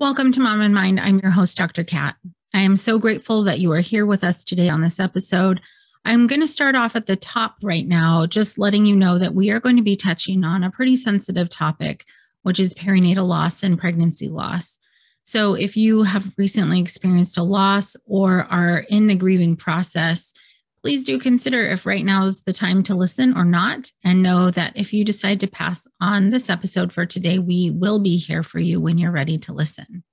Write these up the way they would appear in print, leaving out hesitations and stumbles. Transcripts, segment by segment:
Welcome to Mom and Mind. I'm your host, Dr. Kat. I am so grateful that you are here with us today on this episode. I'm going to start off at the top right now, just letting you know that we are going to be touching on a pretty sensitive topic, which is perinatal loss and pregnancy loss. So if you have recently experienced a loss or are in the grieving process, please do consider if right now is the time to listen or not, and know that if you decide to pass on this episode for today, we will be here for you when you're ready to listen.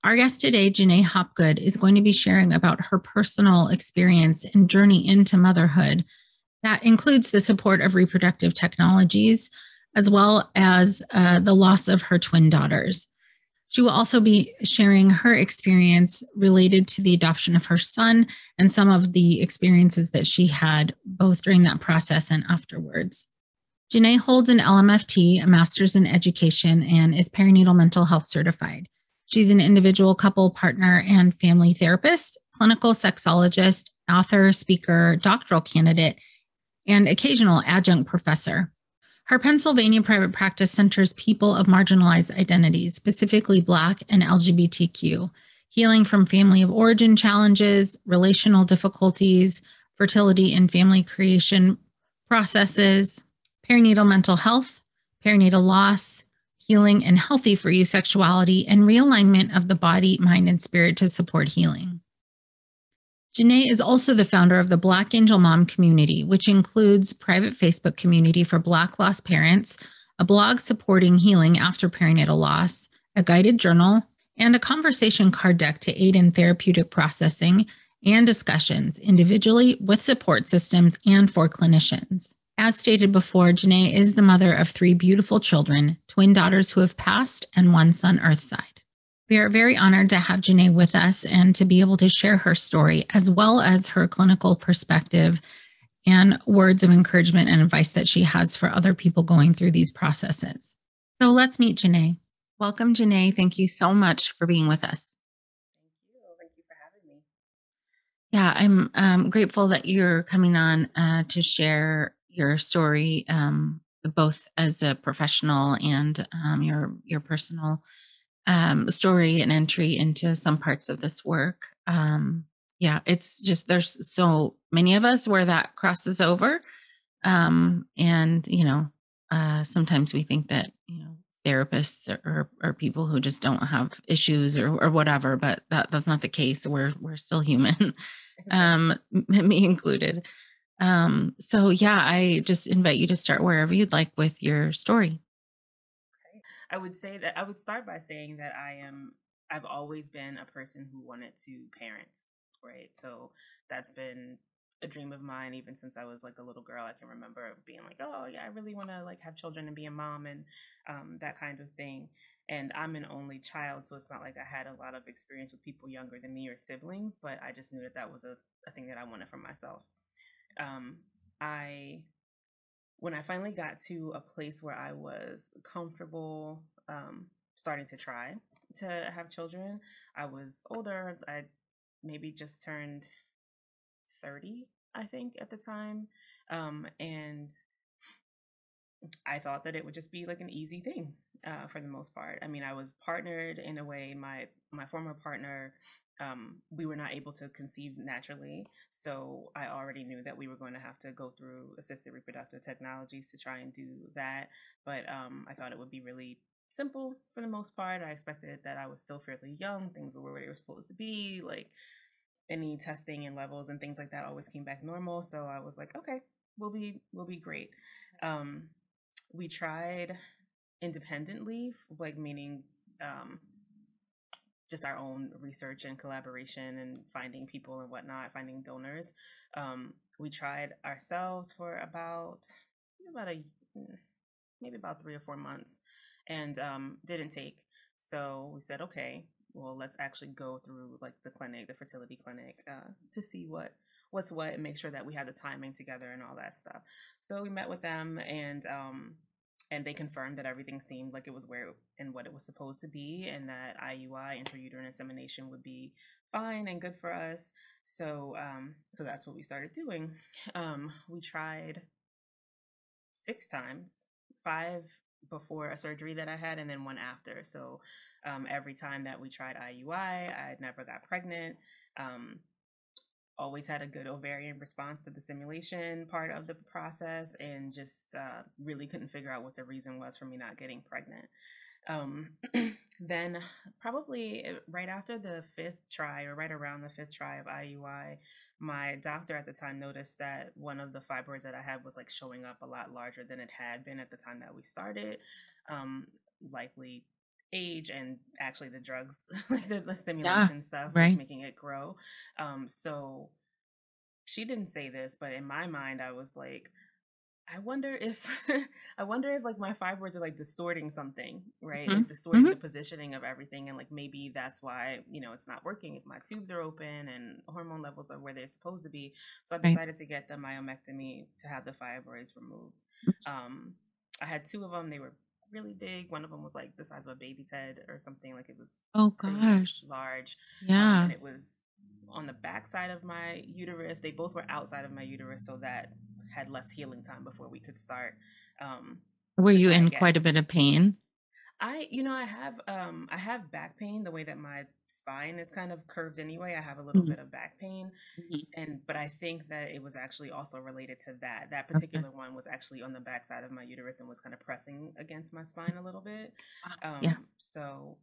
Our guest today, Janae Hopgood, is going to be sharing about her personal experience and journey into motherhood. That includes the support of reproductive technologies, as well as the loss of her twin daughters. She will also be sharing her experience related to the adoption of her son and some of the experiences that she had both during that process and afterwards. Janae holds an LMFT, a master's in education, and is perinatal mental health certified. She's an individual, couple, partner, and family therapist, clinical sexologist, author, speaker, doctoral candidate, and occasional adjunct professor. Her Pennsylvania private practice centers people of marginalized identities, specifically Black and LGBTQ, healing from family of origin challenges, relational difficulties, fertility and family creation processes, perinatal mental health, perinatal loss, healing and healthy for you sexuality, and realignment of the body, mind, and spirit to support healing. Janae is also the founder of the Black Angel Mom community, which includes private Facebook community for Black lost parents, a blog supporting healing after perinatal loss, a guided journal, and a conversation card deck to aid in therapeutic processing and discussions individually with support systems and for clinicians. As stated before, Janae is the mother of 3 beautiful children, twin daughters who have passed, and 1 son earthside. We are very honored to have Janae with us and to be able to share her story, as well as her clinical perspective and words of encouragement and advice that she has for other people going through these processes. So let's meet Janae. Welcome, Janae. Thank you so much for being with us. Thank you. Thank you for having me. Yeah, I'm grateful that you're coming on to share your story, both as a professional and your personal story and entry into some parts of this work. Yeah, it's just there's so many of us where that crosses over. And, sometimes we think that, therapists are people who just don't have issues or whatever, but that's not the case. We're still human, me included. So yeah, I just invite you to start wherever you'd like with your story. Okay. I would say that I would start by saying that I've always been a person who wanted to parent, right? So that's been a dream of mine even since I was like a little girl. I can remember being like, oh yeah, I really want to like have children and be a mom and that kind of thing. And I'm an only child, so it's not like I had a lot of experience with people younger than me or siblings, but I just knew that that was a thing that I wanted for myself. Um, I When I finally got to a place where I was comfortable starting to try to have children, I was older. I maybe just turned 30, I think, at the time. And I thought that it would just be like an easy thing for the most part. I mean, I was partnered in a way. My former partner, we were not able to conceive naturally, so I already knew that we were going to have to go through assisted reproductive technologies to try and do that. But I thought it would be really simple for the most part. I expected that I was still fairly young. Things were where they were supposed to be. Like any testing and levels and things like that always came back normal. So I was like, okay, we'll be great. Um, we tried independently, like meaning just our own research and collaboration and finding people and whatnot, finding donors. We tried ourselves for about a maybe about 3 or 4 months, and didn't take. So we said, okay, well, let's actually go through like the clinic, the fertility clinic, to see what's what and make sure that we had the timing together and all that stuff. So we met with them, and they confirmed that everything seemed like it was where and what it was supposed to be, and that IUI, intrauterine insemination, would be fine and good for us. So so that's what we started doing. We tried 6 times. 5 before a surgery that I had, and then one after. So every time that we tried IUI, I never got pregnant. Um, Always had a good ovarian response to the stimulation part of the process, and just really couldn't figure out what the reason was for me not getting pregnant. Um, then, probably right after the fifth try, or right around the fifth try of IUI, my doctor at the time noticed that one of the fibroids that I had was like showing up a lot larger than it had been at the time that we started. Um, Likely age, and actually the drugs, like the Yeah. stimulation stuff, was Right. making it grow. So she didn't say this, but in my mind, I was like, I wonder if I wonder if like my fibroids are like distorting something, right? Hmm. Like distorting Hmm. the positioning of everything, and like maybe that's why, it's not working if my tubes are open and hormone levels are where they're supposed to be. So I Right. decided to get the myomectomy to have the fibroids removed. Um I had two of them. They were really big. One of them was like the size of a baby's head or something. Like, it was Oh pretty gosh. large. Yeah. And it was on the back side of my uterus. They both were outside of my uterus, so that had less healing time before we could start um, Were to you try in again. quite a bit of pain? I have back pain, the way that my spine is kind of curved anyway. I have a little Mhm. bit of back pain, Mhm. but I think that it was actually also related to that. That Okay. particular one was actually on the back side of my uterus and was kind of pressing against my spine a little bit. Wow. Yeah. So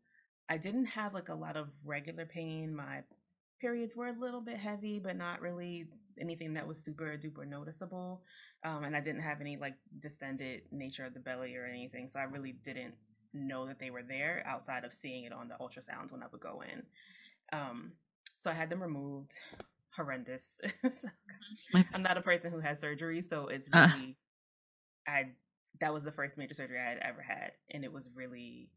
I didn't have like a lot of regular pain. My periods were a little bit heavy, but not really anything that was super duper noticeable. And I didn't have any like distended nature of the belly or anything. So I really didn't know that they were there outside of seeing it on the ultrasounds when I would go in. Um, so I had them removed. Horrendous. So, My I'm not a person who has surgery, so it's uh, really I that was the first major surgery I had ever had, and it was really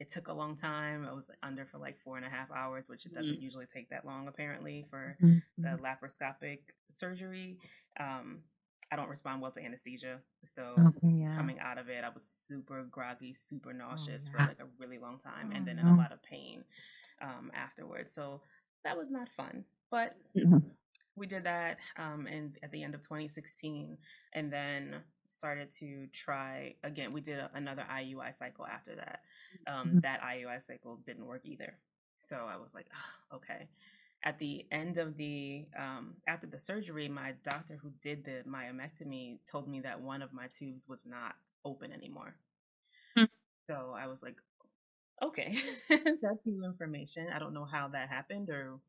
it took a long time. I was under for like 4.5 hours, which it mhm. doesn't usually take that long apparently for Mhm. the Mhm. laparoscopic surgery. Um, I don't respond well to anesthesia, so Okay. Yeah. coming out of it, I was super groggy, super Oh nauseous for yeah. like a really long time, Oh and then in a no. lot of pain afterwards. So that was not fun, but Mhm. we did that and at the end of 2016, and then started to try again. We did another IUI cycle after that. Mhm. That IUI cycle didn't work either, so I was like, "Ugh, okay." At the end of the after the surgery, my doctor who did the myomectomy told me that one of my tubes was not open anymore. Mhm. So I was like, okay, that's new information. I don't know how that happened, or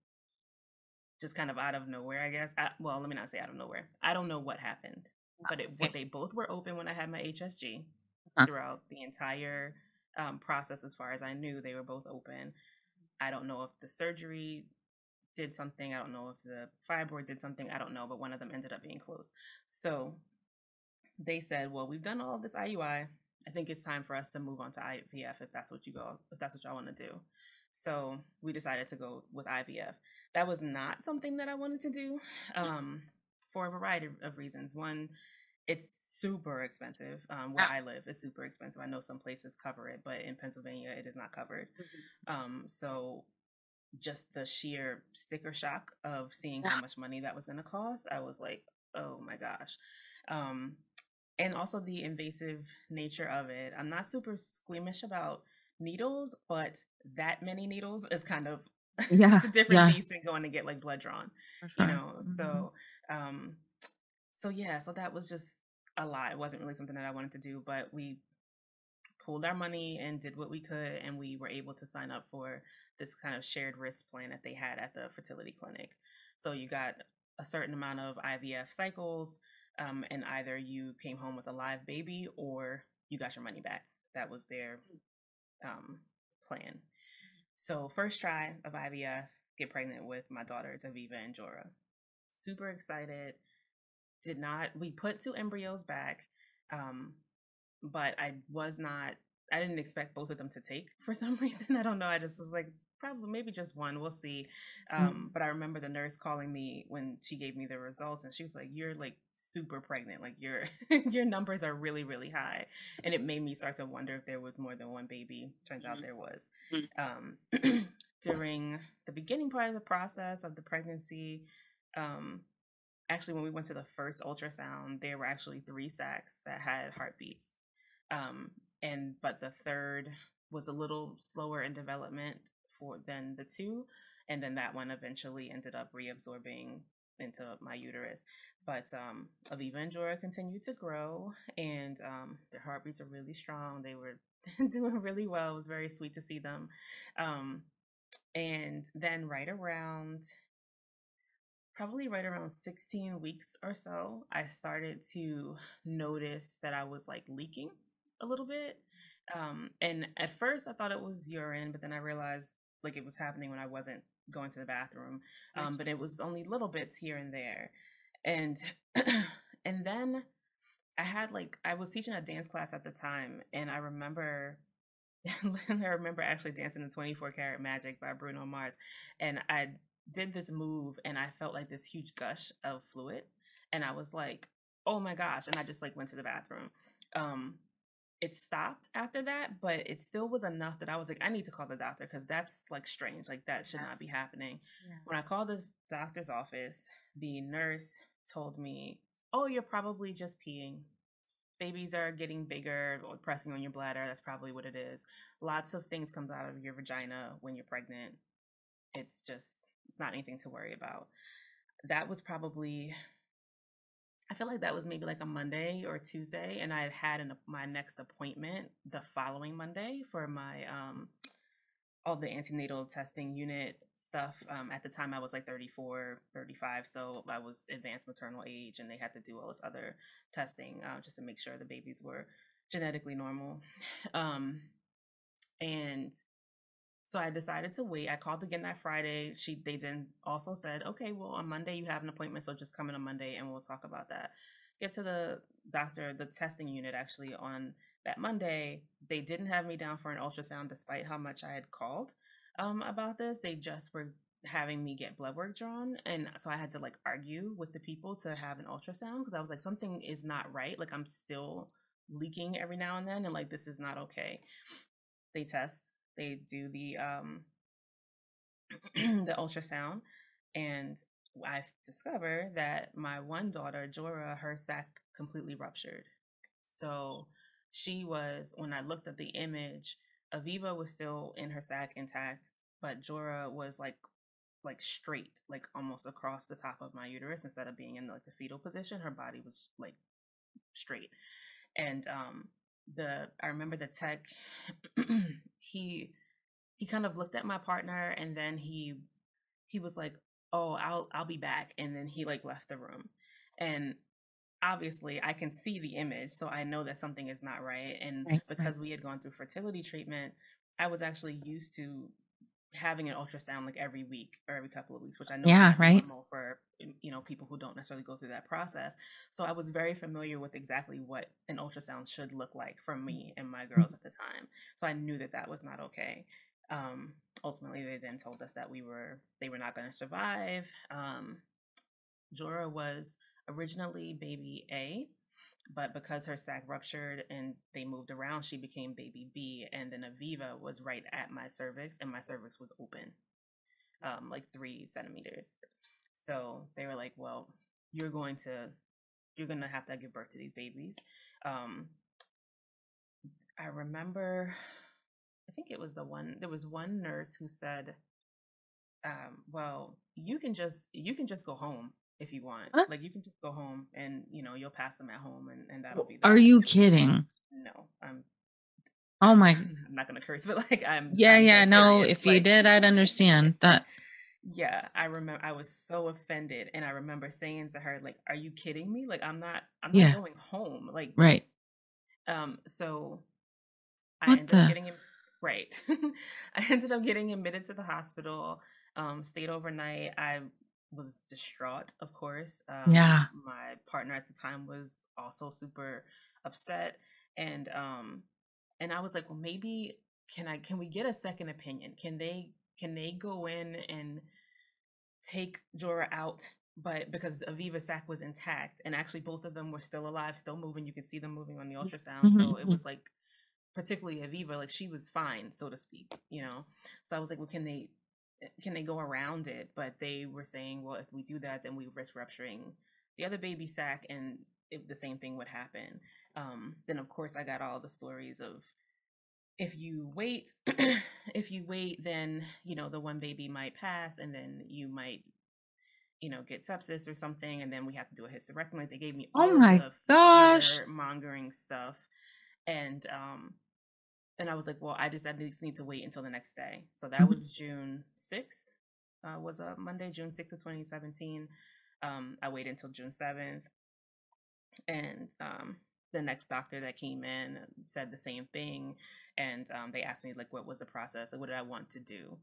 just kind of out of nowhere, I guess. Well, let me not say out of nowhere. I don't know what happened, but what Okay. they both were open when I had my HSG Uh-huh. throughout the entire process. As far as I knew, they were both open. I don't know if the surgery did something. I don't know if the fibroid did something. I don't know, but one of them ended up being closed. So they said, "Well, we've done all this IUI. I think it's time for us to move on to IVF if that's what if that's what y'all want to do." So we decided to go with IVF. That was not something that I wanted to do for a variety of reasons. One, it's super expensive. Where Yeah. I live, it's super expensive. I know some places cover it, but in Pennsylvania, it is not covered. Mhm. So just the sheer sticker shock of seeing how Yeah. much money that was going to cost, I was like, oh my gosh. Um, and also the invasive nature of it. I'm not super squeamish about needles, but that many needles is kind of Yeah. it's a different Yeah. beast than going to get like blood drawn, For you sure. know. Mhm. Um, so yeah, so that was just a lot. It wasn't really something that I wanted to do, but we pooled our money and did what we could, and we were able to sign up for this kind of shared risk plan that they had at the fertility clinic. So you got a certain amount of IVF cycles, and either you came home with a live baby or you got your money back. That was their um, plan. So first try of IVF, get pregnant with my daughters Aviva and Jora. Super excited. Did not We put two embryos back, um, but I didn't expect both of them to take for some reason. I don't know. I just was like, probably maybe just one. We'll see. Mhm. But I remember the nurse calling me when she gave me the results, and she was like, "You're like super pregnant. Like your your numbers are really really high." And it made me start to wonder if there was more than one baby. Turns out Mhm. there was. Mhm. Um, During the beginning part of the process of the pregnancy, um, actually when we went to the first ultrasound, there were actually three sacs that had heartbeats. But the third was a little slower in development than the two, and then that one eventually ended up reabsorbing into my uterus. But Aviva and Jorah continued to grow, and their heartbeats are really strong. They were doing really well. It was very sweet to see them. And then probably right around 16 weeks or so, I started to notice that I was like leaking a little bit. And at first I thought it was urine, but then I realized like it was happening when I wasn't going to the bathroom. But it was only little bits here and there. And and then I was teaching a dance class at the time, and I remember actually dancing the 24 Karat Magic by Bruno Mars. And I did this move and I felt like this huge gush of fluid. And I was like, oh my gosh. And I just like went to the bathroom. It stopped after that, but it still was enough that I was like, I need to call the doctor because that's like strange. Like that should not be happening. Yeah. When I called the doctor's office, the nurse told me, oh, you're probably just peeing. Babies are getting bigger or pressing on your bladder. That's probably what it is. Lots of things comes out of your vagina when you're pregnant. It's not anything to worry about. That was probably, I feel like that was maybe like a Monday or Tuesday, and I had my next appointment the following Monday for my all the antenatal testing unit stuff. At the time I was like 34, 35, so I was advanced maternal age, and they had to do all this other testing just to make sure the babies were genetically normal. And so I decided to wait. I called again that Friday. They then also said, okay, well, on Monday you have an appointment, so just come in on Monday and we'll talk about that. Get to the doctor, the testing unit actually on that Monday. They didn't have me down for an ultrasound despite how much I had called about this. They just were having me get blood work drawn. And so I had to like argue with the people to have an ultrasound because I was like, something is not right. Like I'm still leaking every now and then, and like this is not okay. They do the the ultrasound, and I've discovered that my one daughter, Jorah, her sac completely ruptured. So when I looked at the image, Aviva was still in her sac intact, but Jorah was like straight, like almost across the top of my uterus instead of being in like the fetal position. Her body was like straight. And I remember the tech he kind of looked at my partner, and then he was like, oh, I'll be back, and then he like left the room. And obviously I can see the image, so I know that something is not right. And because we had gone through fertility treatment, I was actually used to having an ultrasound like every week or every couple of weeks, which I know is not normal for people who don't necessarily go through that process. So I was very familiar with exactly what an ultrasound should look like for me and my girls at the time. So I knew that was not okay. Ultimately, they then told us that they were not going to survive. Jorah was originally baby A, but because her sac ruptured and they moved around, she became baby B. And then Aviva was right at my cervix, and my cervix was open, like 3 centimeters. So they were like, well, you're going to have to give birth to these babies. I remember, I think there was one nurse who said, well, you can just go home if you want. What? Like you can just go home and you'll pass them at home, and that'll be that. Are you kidding? No, I'm not gonna curse, but like I'm no, if you did, I'd understand that. Yeah, I remember I was so offended, and I remember saying to her, like, are you kidding me? Like I'm not going home. Like right. So I ended up getting him right. I ended up getting admitted to the hospital, stayed overnight. I was distraught, of course. My partner at the time was also super upset. And I was like, well, maybe can we get a second opinion? Can they go in and take Jorah out? But because Aviva's sac was intact, and actually both of them were still alive, still moving, you could see them moving on the ultrasound. So it was like, particularly Aviva, like she was fine, so to speak, So I was like, well, can they go around it? But they were saying, well, if we do that, then we risk rupturing the other baby sac, and the same thing would happen. Then of course I got all the stories of, if you wait, if you wait, then the one baby might pass, and then you might get sepsis or something, and then we have to do a hysterectomy. Like, they gave me Oh all of my the gosh. fear mongering stuff, and I was like, well, I just need to wait until the next day. So that Mhm. was June 6th, was a Monday, June 6th of 2017. I waited until June 7th, and the next doctor that came in said the same thing, and they asked me, like, what was the process, and what did I want to do.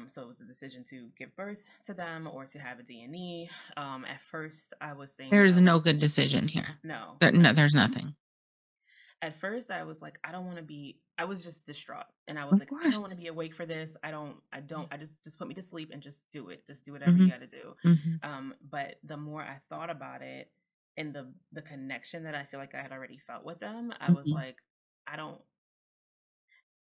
So it was a decision to give birth to them or to have a D&E. At first, I was saying that I There's was no like, good decision here. no, No, no. there's nothing. At first, I was like, I don't want to be. I was just distraught, and I was Of like, I don't want course. to be awake for this. I don't. I don't. I just put me to sleep and just do it. Just do whatever you Hmm. got to do. Hmm. But the more I thought about it, and the connection that I feel like I had already felt with them, I was Hmm. like, I don't.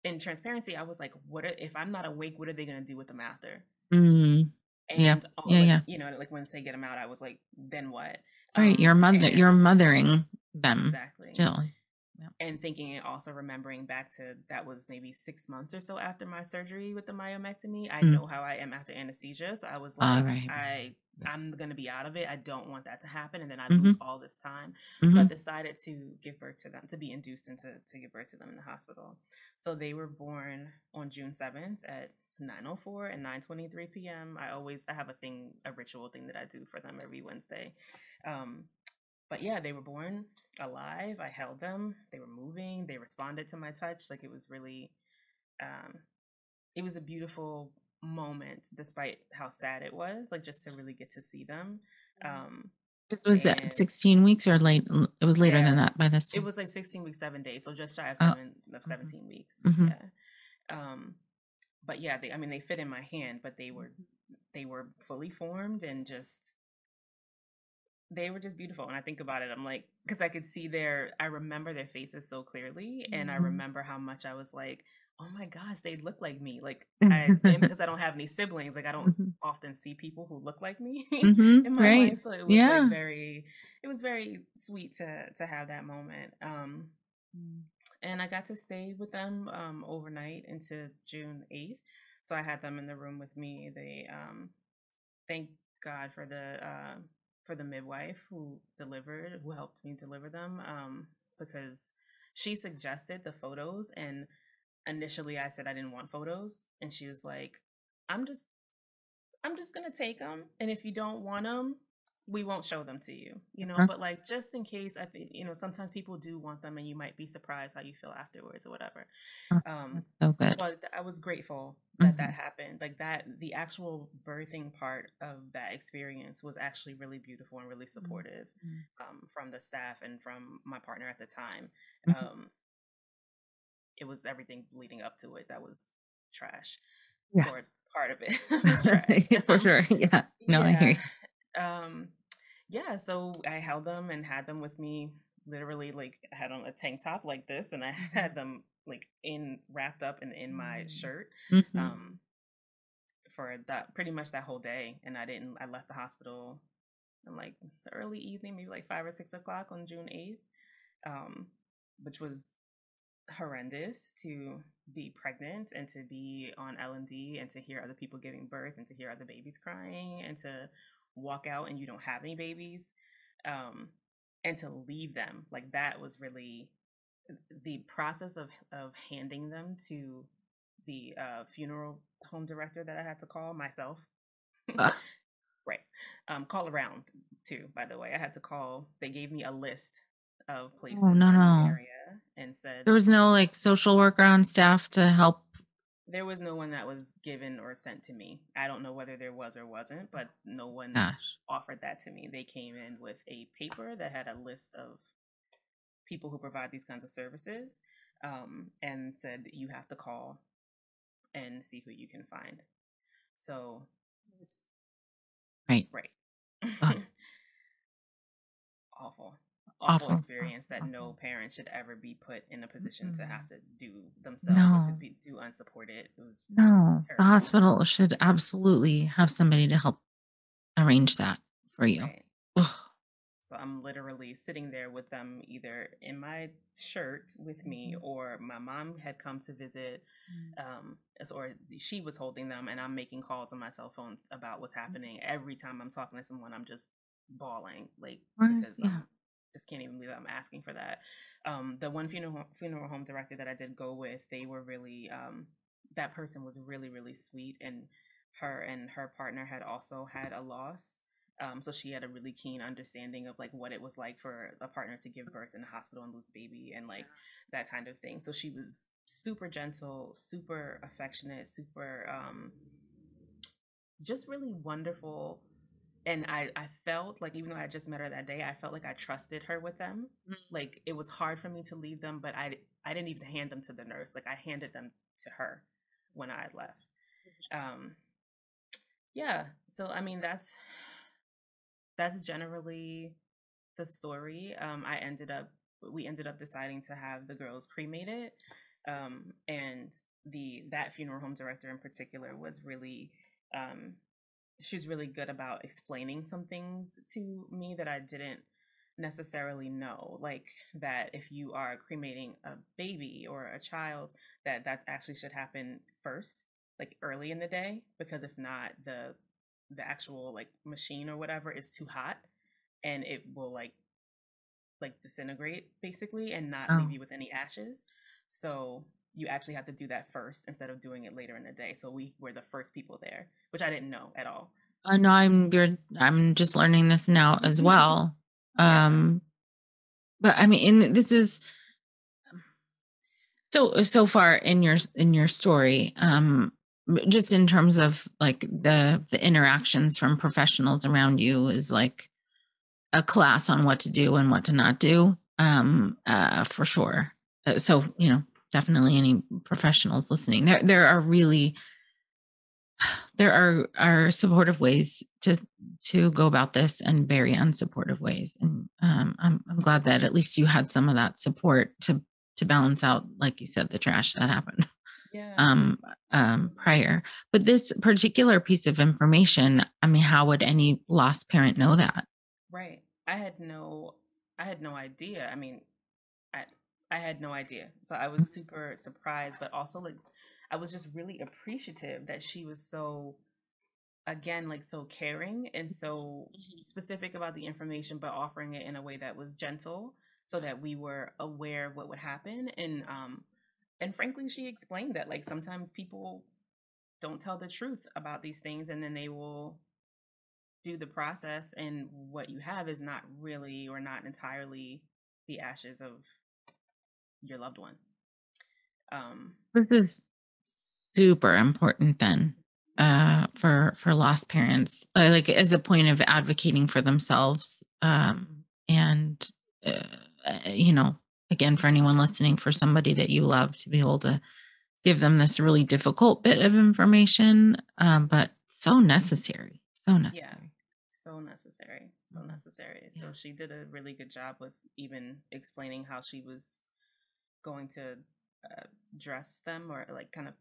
In transparency, I was like, if I'm not awake? What are they going to do with them after? Mm. Yeah. And Yeah. Yeah. like, when they get them out, I was like, then what? Right. You're And mothering them exactly. still. Yeah. And thinking, and also remembering back to, that was maybe 6 months or so after my surgery with the myomectomy. I Mm. know how I am after anesthesia, so I was All like, right. Yeah. I'm gonna be out of it. I don't want that to happen, and then I Hmm. lose all this time. So I Hmm. decided to give birth to them, to be induced into to give birth to them in the hospital. So they were born on June 7th at 9:04 and 9:23 p.m. I have a ritual thing that I do for them every Wednesday. But yeah, they were born alive. I held them. They were moving. They responded to my touch. Like, it was really, um, it was a beautiful moment, despite how sad it was. Like, just to really get to see them. Um, This was at and 16 weeks or late? It was later than yeah, that by this it time. was like 16 weeks, 7 days. So just shy of Oh. 17 weeks. Hmm. Yeah. Um, but yeah, they fit in my hand, but they were fully formed, and just, they were just beautiful. And I think about it, I'm like, because I remember their faces so clearly, and I Mhm. remember how much I was like, oh my gosh, they look like me. Like, and Mhm. because I don't have any siblings, like, I don't often see people who look like me Mhm. in my Right. life, so it was like Yeah. it was very sweet to have that moment. Mm. And I got to stay with them overnight into June 8th. So I had them in the room with me. They thank God for the midwife who helped me deliver them, because she suggested the photos, and initially I said I didn't want photos, and she was like, I'm just I'm just gonna take them, and if you don't want them, we won't show them to you, Uh, But, like, just in case, I think, sometimes people do want them, and you might be surprised how you feel afterwards or whatever. that's Um, so good. so I was grateful that that Mhm. happened. Like, that, the actual birthing part of that experience was actually really beautiful and really supportive, Mhm. from the staff and from my partner at the time. Mhm. Um, it was everything leading up to it that was trash, Yeah. or part of it was trash. For sure. Yeah. No, I hear Yeah. you. Um, yeah, so I held them and had them with me, literally. Like, I had on a tank top like this, and I Mhm. had them, like, wrapped up in my shirt, Mhm. um for that, pretty much that whole day. And I left the hospital in, like, the early evening, maybe like 5 or 6 o'clock on June 8th, um, which was horrendous, to be pregnant and to be on L&D and to hear other people giving birth and to hear other babies crying and to walk out and you don't have any babies, um, and to leave them. Like, that was really the process of handing them to the funeral home director that I had to call myself. Uh, Right. Call around too, by the way. I had to call. They gave me a list of oh places no, in the no. area and said, There was no like social worker on staff to help. there was no one that was given or sent to me. I don't know whether there was or wasn't, but no one Gosh. offered that to me. They came in with a paper that had a list of people who provide these kinds of services, and said, you have to call and see who you can find. So, Right. right. Oh, Awful. Awful awful. experience that no Awful. parent should ever be put in a position to Mm-mm. have to do themselves, or to No. be do unsupported. It was No. The terrible. hospital should absolutely have somebody to help arrange that for you. Right. Ugh. So So I'm literally sitting there with them either in my shirt with me, or my mom had come to visit, or she was holding them, and I'm making calls on my cell phone about what's happening. Every time I'm talking to someone, I'm just bawling, like, Of course, because yeah. I'm just can't even believe I'm asking for that. The one funeral home director that I did go with, they were really that person was really, really sweet, and her partner had also had a loss. So she had a really keen understanding of like what it was like for a partner to give birth in the hospital and lose a baby, and like that kind of thing. So she was super gentle, super affectionate, super just really wonderful. And I felt like, even though I just met her that day, I felt like I trusted her with them. Like, it was hard for me to leave them, but I didn't even hand them to the nurse. Like, I handed them to her when I left. Um, yeah. So I mean, that's generally the story. We ended up deciding to have the girls cremated, and that funeral home director in particular was really, um, she's really good about explaining some things to me that I didn't necessarily know, like that if you are cremating a baby or a child, that actually should happen first, like early in the day, because if not, the actual like machine or whatever is too hot, and it will like disintegrate basically and not leave Oh, you with any ashes. So you actually have to do that first instead of doing it later in the day. So we were the first people there, which I didn't know at all. I know I'm just learning this now as well. Yeah. But I mean, and this is so far in your story, just in terms of like the interactions from professionals around you is like a class on what to do and what to not do, for sure. So, definitely any professionals listening, there are really, there are supportive ways to go about this and very unsupportive ways. And I'm glad that at least you had some of that support to balance out, like you said, the trash that happened Yeah. um, prior. But this particular piece of information, I mean, how would any lost parent know that? Right. I had no idea. I mean, I I had no idea. So I was super surprised, but also like I was just really appreciative that she was so, again, like so caring and so specific about the information, but offering it in a way that was gentle so that we were aware of what would happen. And frankly, she explained that like sometimes people don't tell the truth about these things, and then they will do the process, and what you have is not really, or not entirely, the ashes of your loved one. This is super important then, for lost parents, like as a point of advocating for themselves, and uh, you know, again, for anyone listening, for somebody that you love to be able to give them this really difficult bit of information, but so necessary, so Yeah, necessary. so necessary, so Mhm. necessary. So Yeah. she did a really good job with even explaining how she was going to dress them, or like kind of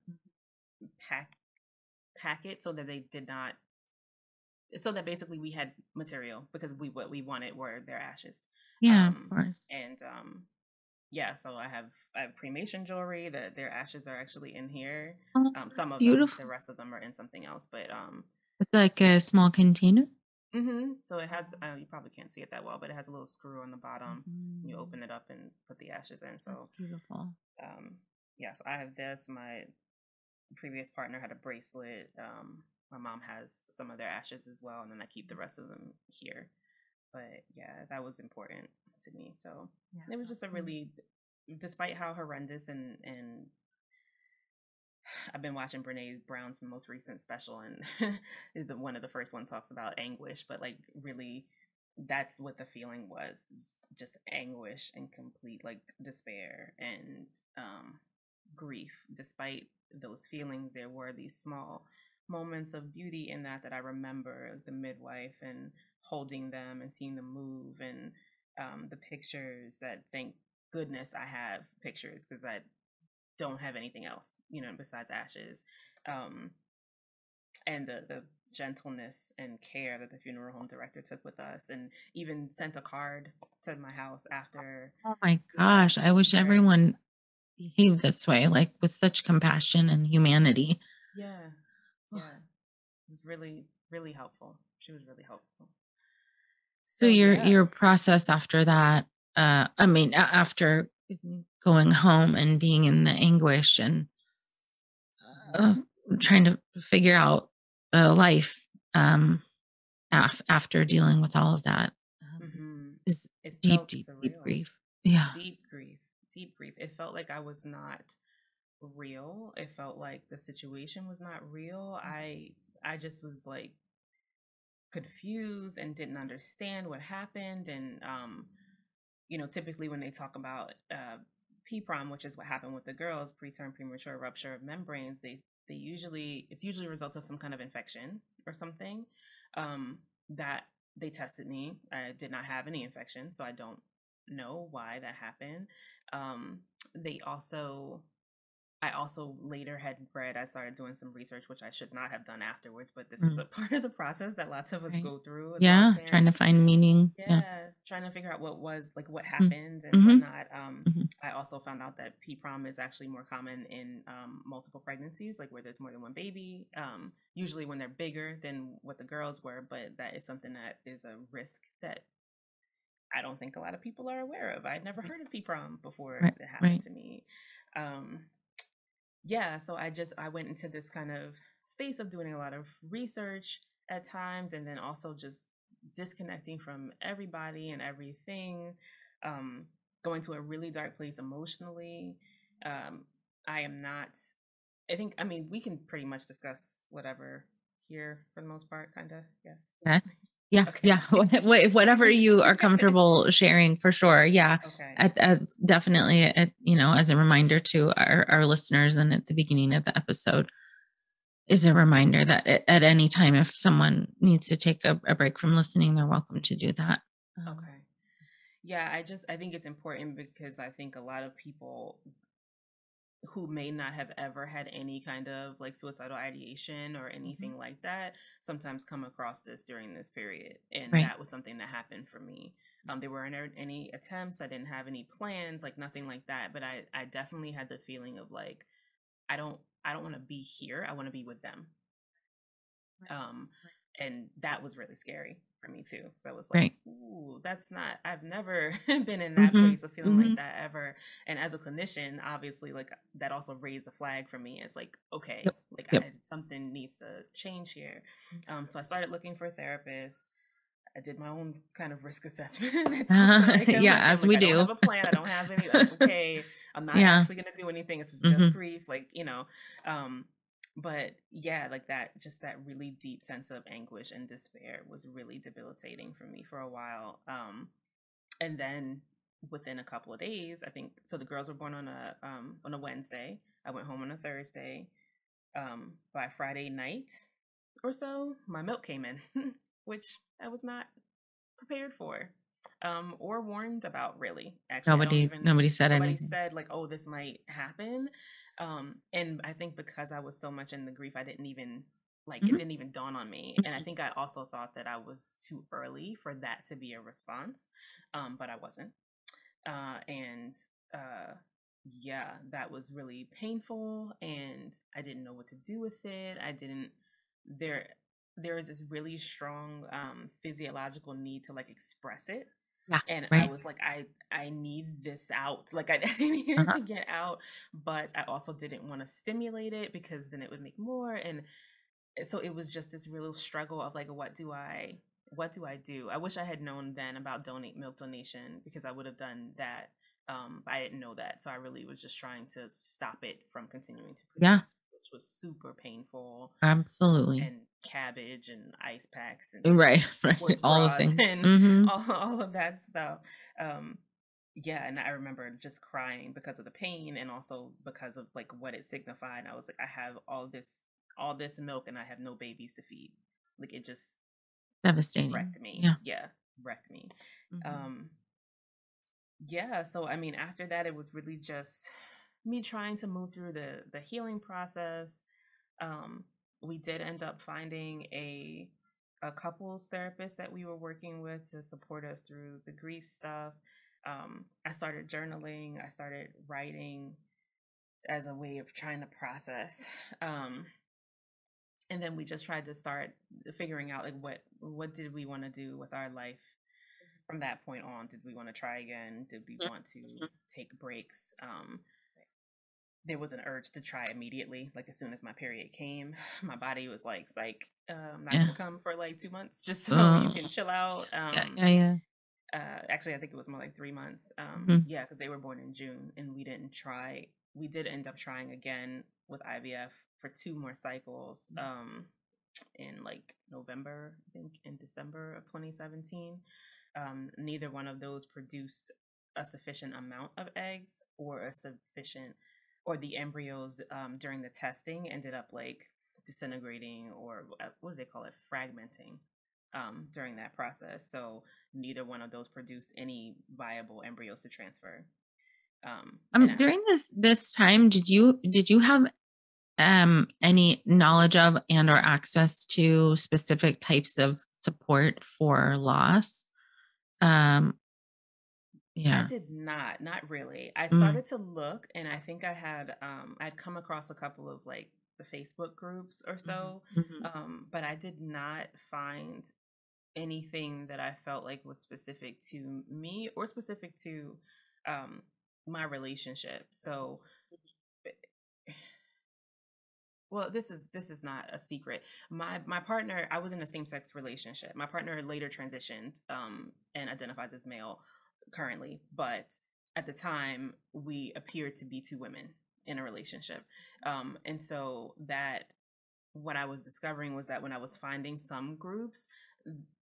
pack pack it so that they did not, so that basically we had material, because what we wanted were their ashes. Yeah, of um course. and yeah, so I have cremation jewelry, that their ashes are actually in here. Oh, Some that's of them, the beautiful. rest of them are in something else, but It's like a small container. so it has, you probably can't see it that well, but it has a little screw on the bottom. You Mhm. open it up and put the ashes in. That's So beautiful. um yeah, so I have this. My previous partner had a bracelet. My mom has some of their ashes as well, and then I keep the rest of them here. But yeah, that was important to me. So Yeah, it was just a absolutely. really, despite how horrendous, and I've been watching Brene Brown's most recent special, and is the one of the first one talks about anguish, but like really, that's what the feeling was. It was just anguish and complete like despair and grief. Despite those feelings, there were these small moments of beauty in that I remember, like the midwife and holding them and seeing them move, and the pictures that, thank goodness I have pictures, because I don't have anything else, besides ashes. Um, and the gentleness and care that the funeral home director took with us, and even sent a card to my house after Oh my we left. gosh. I wish Right. everyone behaved this way, like with such compassion and humanity. Yeah. Ugh. Yeah. It was really, really helpful. She was really helpful. So So yeah. your process after that, I mean, after going home and being in the anguish and uh, trying to figure out life after dealing with all of that, Mm-hmm. is It deep, felt deep, deep surreal. grief. Yeah. Deep grief. Deep grief. It felt like I was not real. It felt like the situation was not real. I just was like confused and didn't understand what happened. And typically when they talk about PPROM, which is what happened with the girls, preterm premature rupture of membranes, they usually it's usually a result of some kind of infection or something. That they tested me. I did not have any infection, so I don't know why that happened. They also I also later had read, I started doing some research, which I should not have done afterwards, but this is Mm, a part of the process that lots of us right. go through as well as Yeah. Trying to parents. find meaning. Yeah. Yeah, trying to figure out what Mm, happened and mm-hmm. whatnot. Mm-hmm. I also found out that PPROM is actually more common in multiple pregnancies, like where there's more than one baby. Usually when they're bigger than what the girls were, but that is something that is a risk that I don't think a lot of people are aware of. I'd never heard of PPROM before Right. it happened Right. to me. Um, yeah, so I went into this kind of space of doing a lot of research at times, and then also just disconnecting from everybody and everything, um, going to a really dark place emotionally. um, I am not I mean we can pretty much discuss whatever here for the most part, kind of. Yes. Yes. Yeah. Okay. Yeah. Whatever you are comfortable sharing, for sure. Yeah. Okay. Definitely, as a reminder to our listeners, and at the beginning of the episode, is a reminder that at any time, if someone needs to take a break from listening, they're welcome to do that. Okay. Yeah, I think it's important because I think a lot of people who may not have ever had any kind of like suicidal ideation or Mhm. anything like that sometimes come across this during this period, and Right. that was something that happened for me. There weren't any attempts, I didn't have any plans, like nothing like that, but I definitely had the feeling of like I don't want to be here, I want to be with them. Right. um and that was really scary for me too. So I was like, Right. ooh, that's not, I've never been in that Mm-hmm. place of feeling Mm-hmm. like that ever. And as a clinician, obviously, like that also raised the flag for me. It's like, okay, Yep. like Yep. something needs to change here. So I started looking for a therapist. I did my own kind of risk assessment. I talked to Yeah, my as family. we Like, I don't do. have a plan. I don't have any. Like, okay, I'm not Yeah. actually gonna do anything. This is just Mm-hmm. grief. Like, but yeah, like that, just that really deep sense of anguish and despair was really debilitating for me for a while. And then within a couple of days, I think, so the girls were born on a Wednesday. I went home on a Thursday. By Friday night or so, my milk came in, which I was not prepared for, or warned about, really. Actually, Nobody said nobody anything. said like, oh, this might happen. And I think because I was so much in the grief, I didn't even like, it Mm-hmm. didn't even dawn on me. And I think I also thought that I was too early for that to be a response. But I wasn't. And uh yeah, that was really painful, and I didn't know what to do with it. I didn't there there is this really strong physiological need to like express it, Yeah. and I Right. was like, I need this out. Like, I needed Uh-huh. to get out, but I also didn't want to stimulate it because then it would make more. And so it was just this real struggle of like, what do I do? I wish I had known then about donate milk donation, because I would have done that. I didn't know that, so I really was just trying to stop it from continuing to Yeah. produce, which was super painful. Absolutely. And cabbage and ice packs and Right. Right. sports All the bras things. and Mm-hmm. all of that stuff. Um, yeah, and I remember just crying because of the pain, and also because of like what it signified. I was like, I have all this milk, and I have no babies to feed. Like, it just Devastating. wrecked me. Yeah. Yeah, wrecked me. Mm-hmm. Um, yeah, so I mean, after that, it was really just me trying to move through the healing process. Um, we did end up finding a couples therapist that we were working with to support us through the grief stuff. I started journaling. I started writing as a way of trying to process. And then we just tried to start figuring out like what did we want to do with our life from that point on. Did we want to try again? Did we want to take breaks? There was an urge to try immediately. Like as soon as my period came, my body was like, "Psych, I'm not gonna come for like 2 months, just so you can chill out." Yeah. Actually, I think it was more like 3 months. Yeah, because they were born in June, and we didn't try. We did end up trying again with IVF for 2 more cycles. In like November, I think, in December of 2017. Neither one of those produced a sufficient amount of eggs or the embryos during the testing ended up like disintegrating, or what do they call it, fragmenting during that process. So neither one of those produced any viable embryos to transfer. During this time, did you have any knowledge of and or access to specific types of support for loss? I did not really. I started to look, and I think I'd come across a couple of like the Facebook groups or so, but I did not find anything that I felt like was specific to me or specific to my relationship. So, well, this is not a secret. My partner, I was in a same-sex relationship. My partner later transitioned and identifies as male currently, but at the time we appeared to be 2 women in a relationship. And so that what I was discovering was that when I was finding some groups,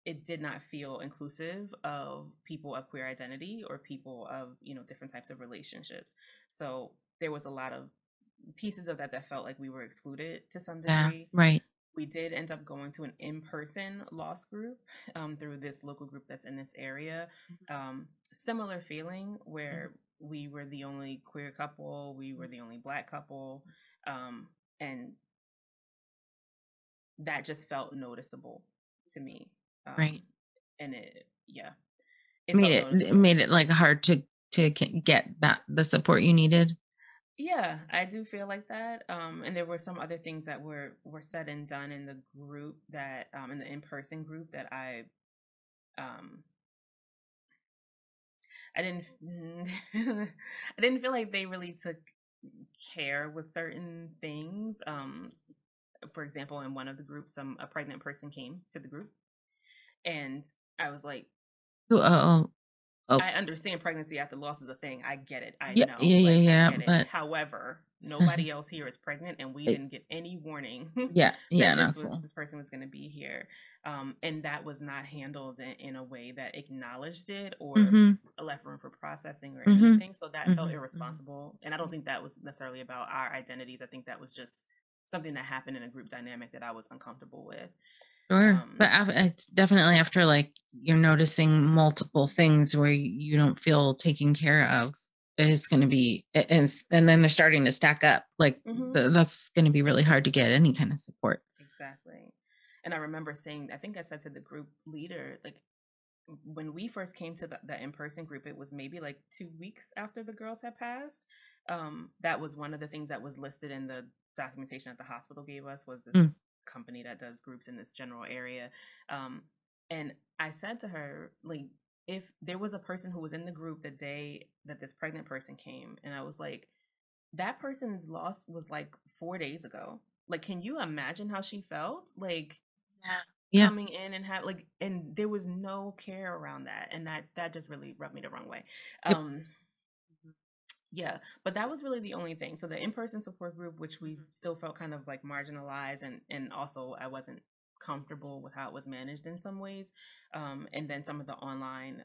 it did not feel inclusive of people of queer identity or people of, different types of relationships. So there was a lot of pieces of that felt like we were excluded to some degree. Right. We did end up going to an in-person loss group through this local group that's in this area. Similar feeling where we were the only queer couple, we were the only Black couple, and that just felt noticeable to me. Right. And it made it like hard to get the support you needed. Yeah, I do feel like that. And there were some other things that were said and done in the group that in the in-person group that I didn't I didn't feel like they really took care with certain things. For example, in one of the groups, a pregnant person came to the group, and I was like, I understand pregnancy after loss is a thing. I get it. I know. I get it. But however, nobody else here is pregnant, and we didn't get any warning that this person was going to be here. And that was not handled in a way that acknowledged it or left room for processing or anything. So that felt irresponsible. And I don't think that was necessarily about our identities. I think that was just something that happened in a group dynamic that I was uncomfortable with. Sure. But it's definitely after like you're noticing multiple things where you don't feel taken care of, it's going to be, and then they're starting to stack up. Like that's going to be really hard to get any kind of support. Exactly. And I remember saying, I think I said to the group leader, like when we first came to the in-person group, it was maybe like 2 weeks after the girls had passed. That was one of the things that was listed in the documentation that the hospital gave us, was this company that does groups in this general area. And I said to her, like, if there was a person who was in the group the day that this pregnant person came, and I was like, that person's loss was like 4 days ago. Like, can you imagine how she felt? Like, coming in and and there was no care around that. And that just really rubbed me the wrong way. Yeah, but that was really the only thing. So the in-person support group, which we still felt kind of like marginalized, and also I wasn't comfortable with how it was managed in some ways. And then some of the online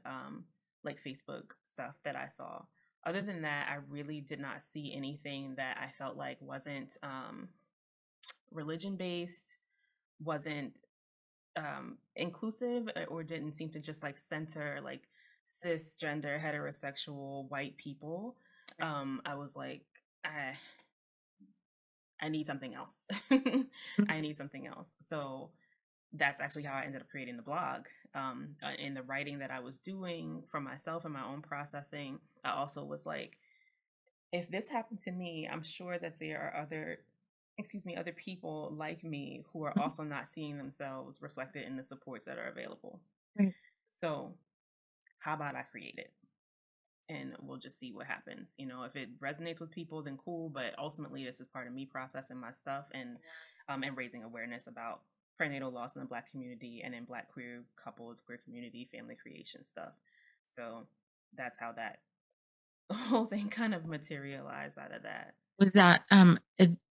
like Facebook stuff that I saw. Other than that, I really did not see anything that I felt like wasn't religion-based, wasn't inclusive, or didn't seem to just like center like cisgender, heterosexual white people. I was like, I I need something else. I need something else. So that's actually how I ended up creating the blog. In the writing that I was doing for myself and my own processing, I also was like, if this happened to me, I'm sure that there are other people like me who are also not seeing themselves reflected in the supports that are available. Right. So how about I create it? And we'll just see what happens. If it resonates with people, then cool. But ultimately, this is part of me processing my stuff and raising awareness about perinatal loss in the Black community and in Black queer couples, queer community, family creation stuff. So that's how that whole thing kind of materialized out of that.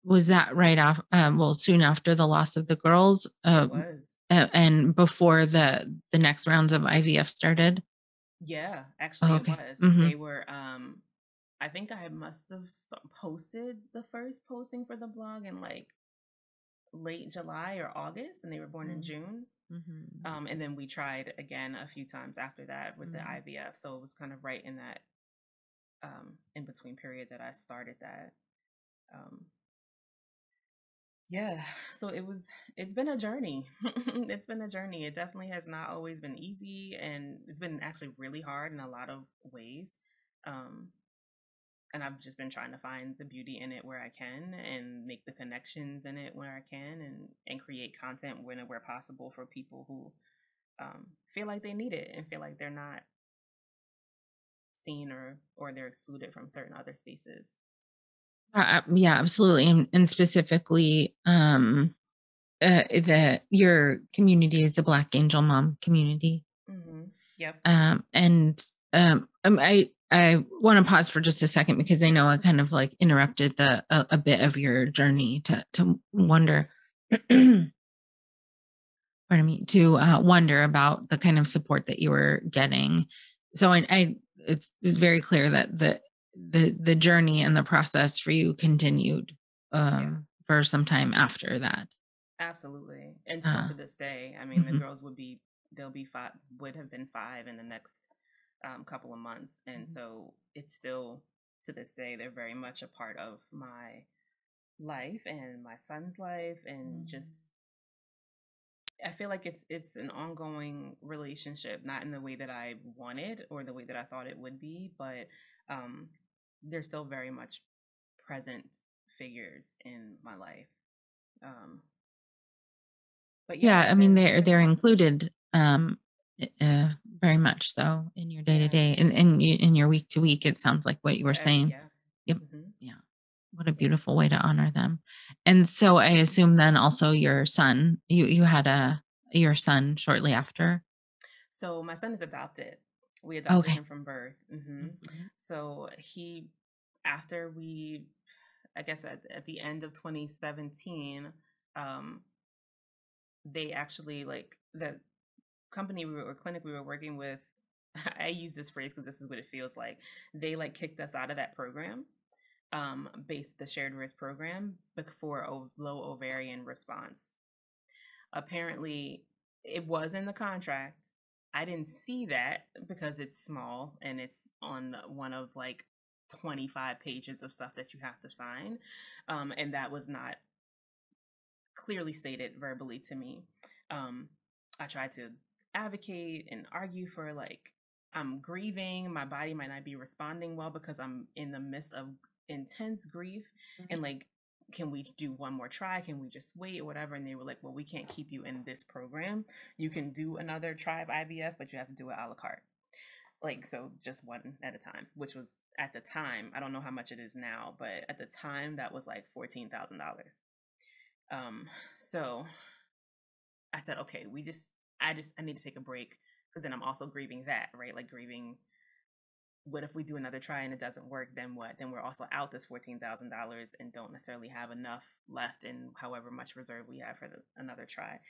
Was that right off? Well, soon after the loss of the girls, It was. and before the next rounds of IVF started. Yeah, Oh, actually, it okay. was. Mm-hmm. They were. I think I must have posted the first posting for the blog in like late July or August, and they were born in June. Mm-hmm. And then we tried again a few times after that with the IVF. So it was kind of right in that in between period that I started that. Yeah, so it's been a journey. It's been a journey. It definitely has not always been easy, and it's been actually really hard in a lot of ways. Um, and I've just been trying to find the beauty in it where I can and make the connections in it where I can and create content where possible for people who feel like they need it and feel like they're not seen or they're excluded from certain other spaces. Yeah, absolutely, and specifically, your community is the Black Angel Mom community. Mm-hmm. Yep. And I want to pause for just a second because I know I kind of like interrupted a bit of your journey to wonder. Pardon me, to wonder about the kind of support that you were getting. So it's very clear that the journey and the process for you continued for some time after that. Absolutely. And still to this day, I mean, the girls they'll be would have been 5 in the next couple of months. And so it's still to this day, they're very much a part of my life and my son's life. And just, I feel like it's an ongoing relationship, not in the way that I wanted or the way that I thought it would be, but they're still very much present figures in my life. But yeah, I mean it's been they're hard. included very much so in your day to Yeah. day and in your week to week. It sounds like what you were saying. Yeah. Yep. Mm-hmm. Yeah. What a beautiful way to honor them. And so I assume then also your son, you had your son shortly after. So my son is adopted. We adopted Okay. him from birth. Mm-hmm. So after we, I guess at the end of 2017, they actually like the company or clinic we were working with. I use this phrase because this is what it feels like. They like kicked us out of that program, based the shared risk program for low ovarian response. Apparently, it was in the contract. I didn't see that because it's small and it's on one of like 25 pages of stuff that you have to sign. And that was not clearly stated verbally to me. I tried to advocate and argue for like, I'm grieving. My body might not be responding well because I'm in the midst of intense grief. And like, can we do one more try? Can we just wait or whatever? And they were like, well, we can't keep you in this program. You can do another try of IVF, but you have to do it a la carte. Like, so just one at a time, which was at the time, I don't know how much it is now, but at the time that was like $14,000. So I said, okay, I need to take a break because then I'm also grieving that, right? Like grieving, what if we do another try and it doesn't work? Then what? Then we're also out this $14,000 and don't necessarily have enough left in however much reserve we have for another try.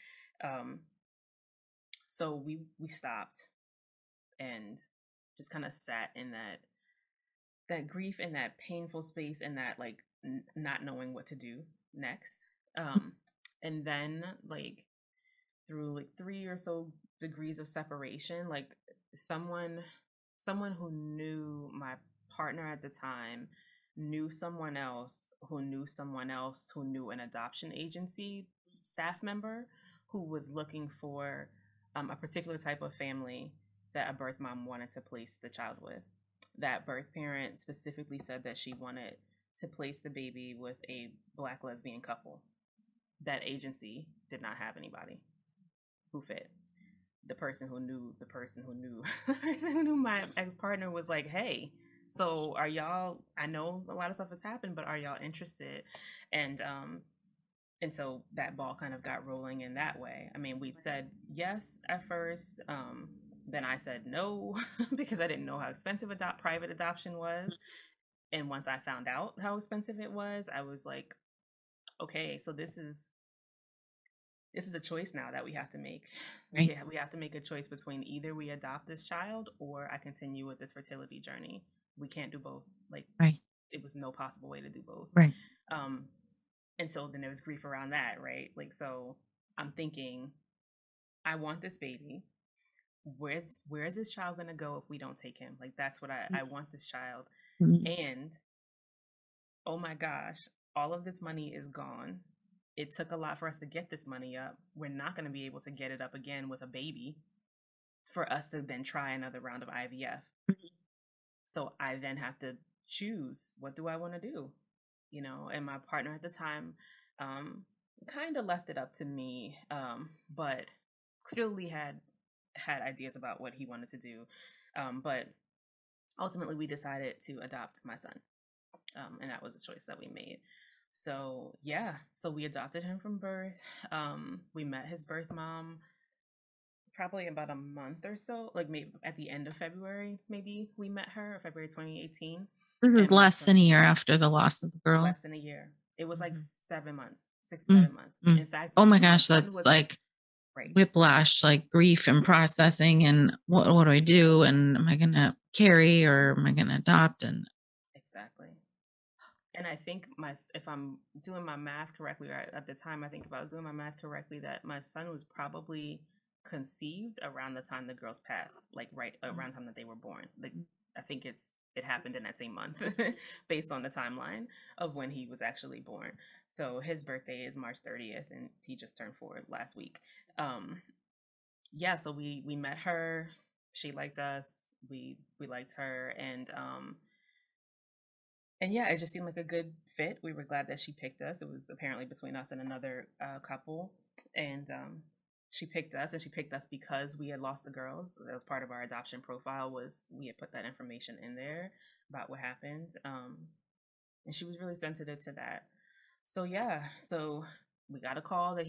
So we stopped and just kind of sat in that grief and that painful space and that like not knowing what to do next. And then like through like 3 or so degrees of separation, like someone who knew my partner at the time knew someone else who knew someone else who knew an adoption agency staff member who was looking for a particular type of family that a birth mom wanted to place the child with. That birth parent specifically said that she wanted to place the baby with a Black lesbian couple. That agency did not have anybody who fit. The person who knew the person who knew the person who knew my ex-partner was like, hey, so are y'all, I know a lot of stuff has happened, but are y'all interested? And so that ball kind of got rolling in that way. I mean, we said yes at first. Then I said no because I didn't know how expensive private adoption was. And once I found out how expensive it was, I was like, okay, so this is a choice now that we have to make. Right. We have to make a choice between either we adopt this child or I continue with this fertility journey. We can't do both. Like, Right. it was no possible way to do both. Right. And so then there was grief around that, right? Like, so I'm thinking, I want this baby. Where is this child going to go if we don't take him? Like, that's what I want this child. Mm-hmm. And oh my gosh, all of this money is gone. It took a lot for us to get this money up. We're not going to be able to get it up again with a baby for us to then try another round of IVF. Mm-hmm. So I then have to choose, what do I want to do? You know, and my partner at the time kind of left it up to me, but clearly had ideas about what he wanted to do. But ultimately we decided to adopt my son. And that was a choice that we made. So yeah, so we adopted him from birth. We met his birth mom probably about a month or so, like maybe at the end of February, maybe we met her, February 2018. This is less than a year after the loss of the girls. Less than a year. It was like 7 months, 6 to 7 months. In fact, oh my gosh, that's like whiplash, like grief and processing, and what do I do? And am I going to carry or am I going to adopt? And exactly. And I think if I'm doing my math correctly, or at the time I think if I was doing my math correctly, that my son was probably conceived around the time the girls passed, like right around the time that they were born. Like, I think it happened in that same month based on the timeline of when he was actually born. So his birthday is March 30th and he just turned 4 last week. Yeah, so we met her. She liked us. We liked her. And yeah, it just seemed like a good fit. We were glad that she picked us. It was apparently between us and another couple. And she picked us, and she picked us because we had lost the girls. That was part of our adoption profile, was we had put that information in there about what happened. And she was really sensitive to that. So yeah, so we got a call that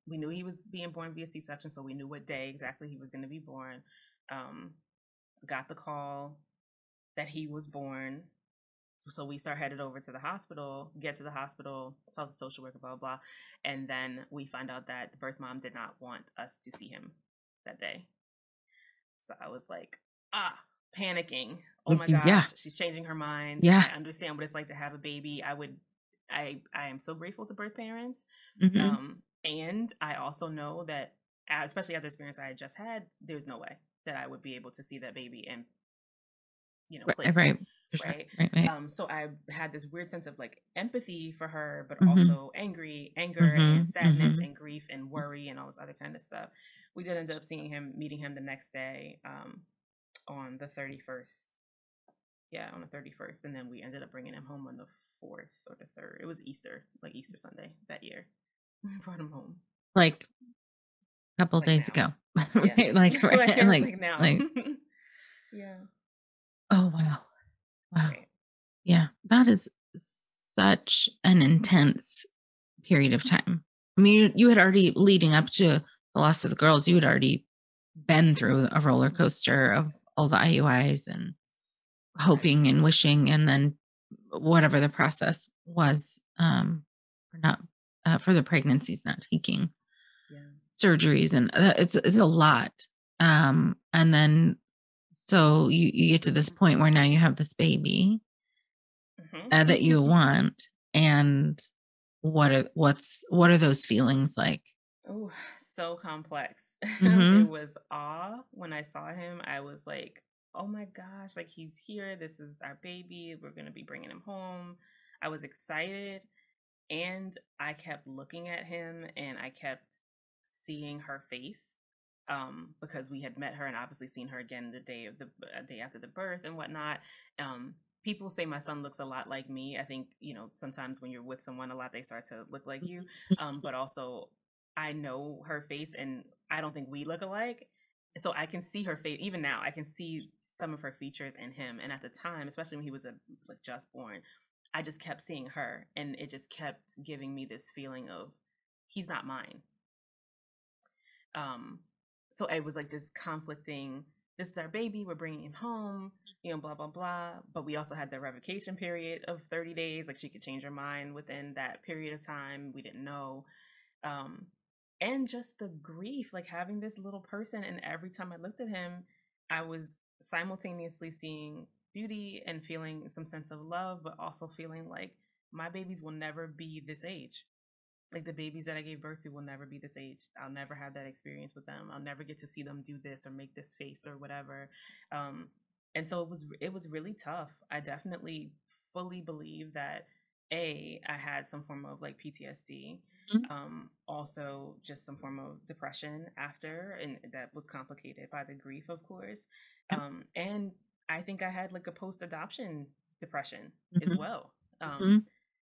we knew he was being born via C-section, so we knew what day exactly he was going to be born. Got the call that he was born. So we start headed over to the hospital, get to the hospital, talk to the social worker, blah, blah, blah. And then we find out that the birth mom did not want us to see him that day. So I was like, panicking. Oh my gosh, she's changing her mind. Yeah. I understand what it's like to have a baby. I am so grateful to birth parents. And I also know that, especially after the experience I had just had, there's no way that I would be able to see that baby and, place. Right. So I had this weird sense of like empathy for her, but also anger and sadness and grief and worry and all this other kind of stuff. We did end up meeting him the next day, on the 31st. Yeah, on the 31st. And then we ended up bringing him home on the 4th or the 3rd. It was Easter Sunday that year. We brought him home. Like a couple days ago. Yeah. like now. Yeah. Oh, wow. Right. Yeah, that is such an intense period of time. I mean, you had already, leading up to the loss of the girls, you had already been through a roller coaster of all the IUIs and hoping and wishing, and then whatever the process was, for the pregnancies not taking surgeries, and it's a lot. And then so you get to this point where now you have this baby that you want, and what are those feelings like? Oh, so complex. There was awe when I saw him. I was like, oh my gosh, like he's here. This is our baby. We're going to be bringing him home. I was excited. And I kept looking at him and I kept seeing her face, because we had met her and obviously seen her again the day of the day after the birth and whatnot. People say my son looks a lot like me. I think, sometimes when you're with someone a lot, they start to look like you. But also, I know her face and I don't think we look alike. So I can see her face. Even now, I can see some of her features in him. And at the time, especially when he was just born, I just kept seeing her and it just kept giving me this feeling of he's not mine. So it was like this conflicting, this is our baby, we're bringing him home, blah, blah, blah. But we also had the revocation period of 30 days. Like she could change her mind within that period of time. We didn't know. And just the grief, like having this little person. And every time I looked at him, I was simultaneously seeing beauty and feeling some sense of love, but also feeling like my babies will never be this age. Like the babies that I gave birth to will never be this age. I'll never have that experience with them. I'll never get to see them do this or make this face or whatever. And so it was really tough. I definitely fully believe that I had some form of like PTSD, also just some form of depression after, and that was complicated by the grief, of course. And I think I had like a post-adoption depression as well.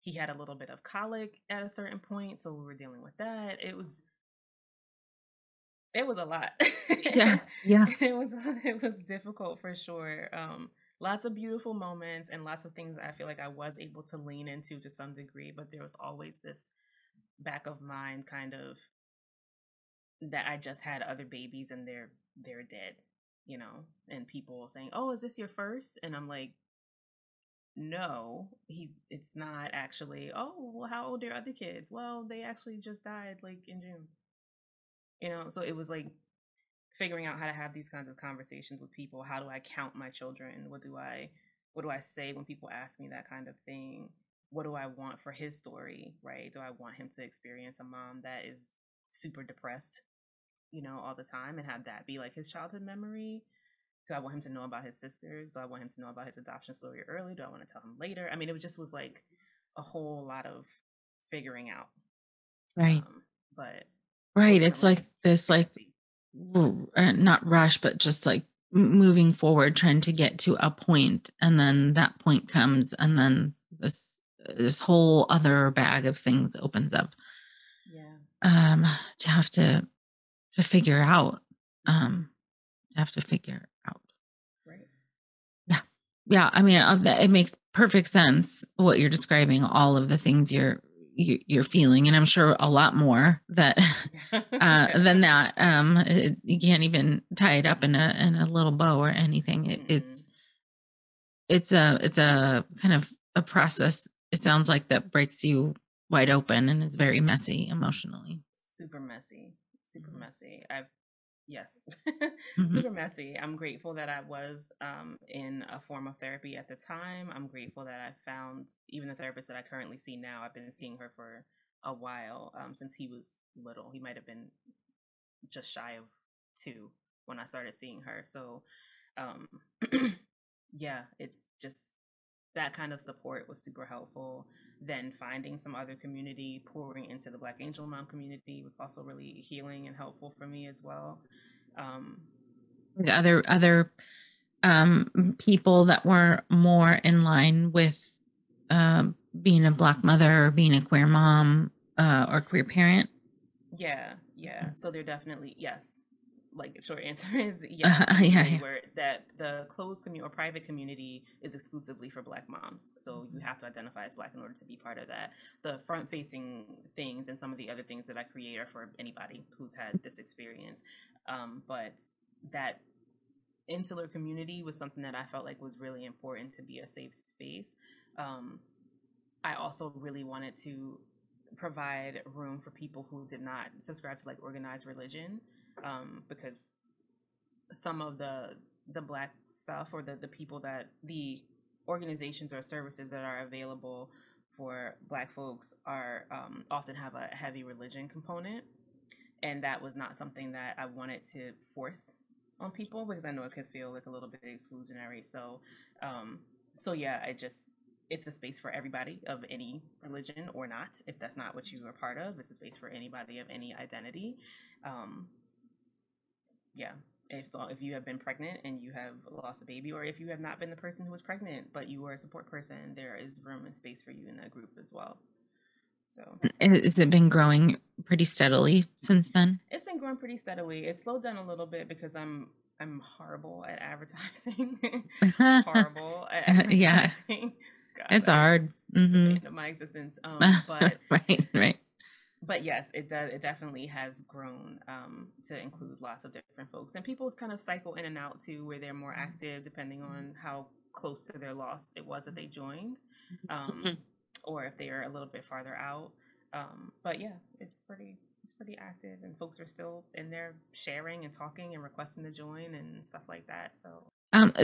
He had a little bit of colic at a certain point, so we were dealing with that. It was a lot. Yeah. It was difficult for sure. Lots of beautiful moments and lots of things I feel like I was able to lean into to some degree, but there was always this back of mind kind of that I just had other babies and they're dead, and people saying, "Oh, is this your first?" And I'm like, no, it's not actually. Oh, well, how old are your other kids? Well, they actually just died like in June. So it was like figuring out how to have these kinds of conversations with people. How do I count my children? What do I say when people ask me that kind of thing? What do I want for his story, right? Do I want him to experience a mom that is super depressed, all the time, and have that be like his childhood memory? Do I want him to know about his sisters? Do I want him to know about his adoption story early? Do I want to tell him later? I mean, it just was like a whole lot of figuring out. Right. But right. It's like this, like, not rush, but just like moving forward, trying to get to a point, and then that point comes, and then this whole other bag of things opens up. Yeah. To have to figure out. Right. Yeah. I mean, it makes perfect sense what you're describing. All of the things you're feeling, and I'm sure a lot more that than that. You can't even tie it up in a little bow or anything. It's a kind of a process. It sounds like that breaks you wide open, and it's very messy emotionally. Super messy. Yes. Mhm. Super messy. I'm grateful that I was in a form of therapy at the time. I'm grateful that I found even the therapist that I currently see now. I've been seeing her for a while, since he was little. He might have been just shy of 2 when I started seeing her. So, yeah, it's just that kind of support was super helpful. Then finding some other community, pouring into the Black Angel Mom community was also really healing and helpful for me as well. Other people that were more in line with being a Black mother or being a queer mom or queer parent. Yeah. So they're definitely, yes. Like, short answer is they were that the closed community or private community is exclusively for Black moms. So you have to identify as Black in order to be part of that. The front facing things and some of the other things that I create are for anybody who's had this experience. But that insular community was something that I felt like was really important to be a safe space. I also really wanted to provide room for people who did not subscribe to like organized religion, because some of the Black stuff or the people that the organizations or services that are available for Black folks are often have a heavy religion component, and that was not something that I wanted to force on people, because I know it could feel like a little bit exclusionary. Um, so yeah, it's a space for everybody of any religion or not. If that's not what you are part of, it's a space for anybody of any identity. Um, yeah. If you have been pregnant and you have lost a baby, or if you have not been the person who was pregnant but you were a support person, there is room and space for you in that group as well. So Has it been growing pretty steadily since then? it's been growing pretty steadily. It slowed down a little bit because I'm horrible at advertising. Horrible at Yeah, advertising. Gosh, it's I am hard. the Hmm. bane of my existence. But Right, right. but yes, it does. It definitely has grown to include lots of different folks, and people kind of cycle in and out too, where they're more active depending on how close to their loss it was that they joined, um, Mhm. or if they are a little bit farther out. But yeah, it's pretty active, and folks are still in there sharing and talking and requesting to join and stuff like that. So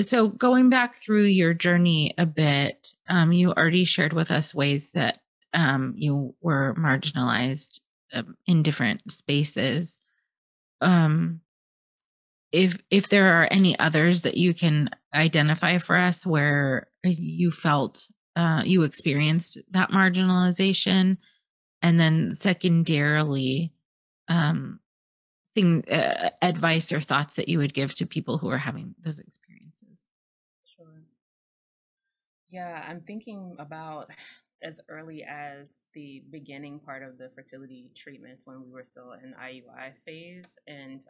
So going back through your journey a bit, you already shared with us ways that you were marginalized in different spaces. Um, if there are any others that you can identify for us where you felt you experienced that marginalization, and then secondarily, um, advice or thoughts that you would give to people who are having those experiences. sure. Yeah, I'm thinking about as early as the beginning part of the fertility treatments when we were still in IUI phase, and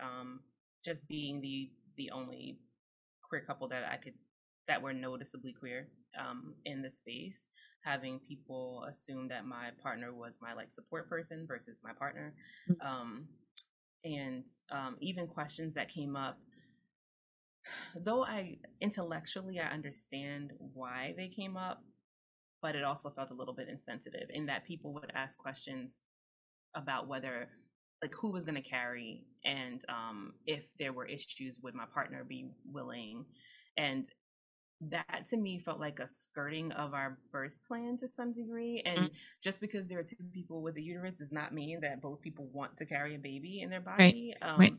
just being the only queer couple that were noticeably queer in the space, having people assume that my partner was my like support person versus my partner, um, and even questions that came up, though I intellectually I understand why they came up, but it also felt a little bit insensitive in that people would ask questions about whether like who was going to carry, and if there were issues would my partner be willing, and that to me felt like a skirting of our birth plan to some degree. Mhm. And just because there are two people with a uterus does not mean that both people want to carry a baby in their Right, body, right.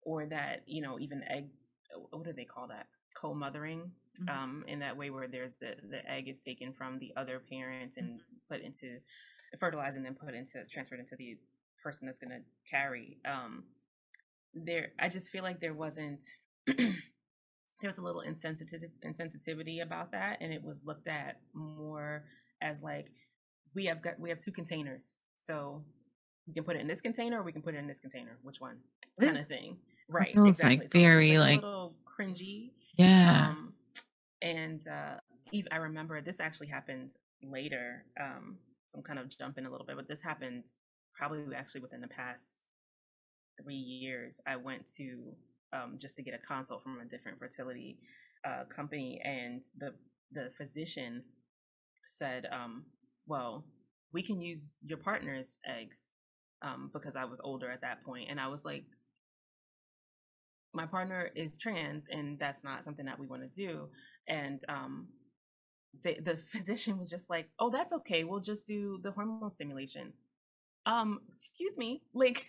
or that even egg, what do they call that, co-mothering, Mhm. in that way where there's the egg is taken from the other parent and put into fertilized and then put into transferred into the person that's going to carry. There I just feel like there wasn't there was a little insensitivity about that, and it was looked at more as like we have two containers, so we can put it in this container or we can put it in this container, which one, kind Ooh, of thing. that Right, sounds like exactly. So it was just very like a like, little cringy. yeah. um and I remember this actually happened later. So I'm kind of jumping a little bit, but this happened probably actually within the past 3 years. I went to just to get a consult from a different fertility company, and the physician said, "Well, we can use your partner's eggs," because I was older at that point, and I was like, "My partner is trans, and that's not something that we want to do." And the physician was just like, "Oh, that's okay. We'll just do the hormone stimulation." Excuse me, like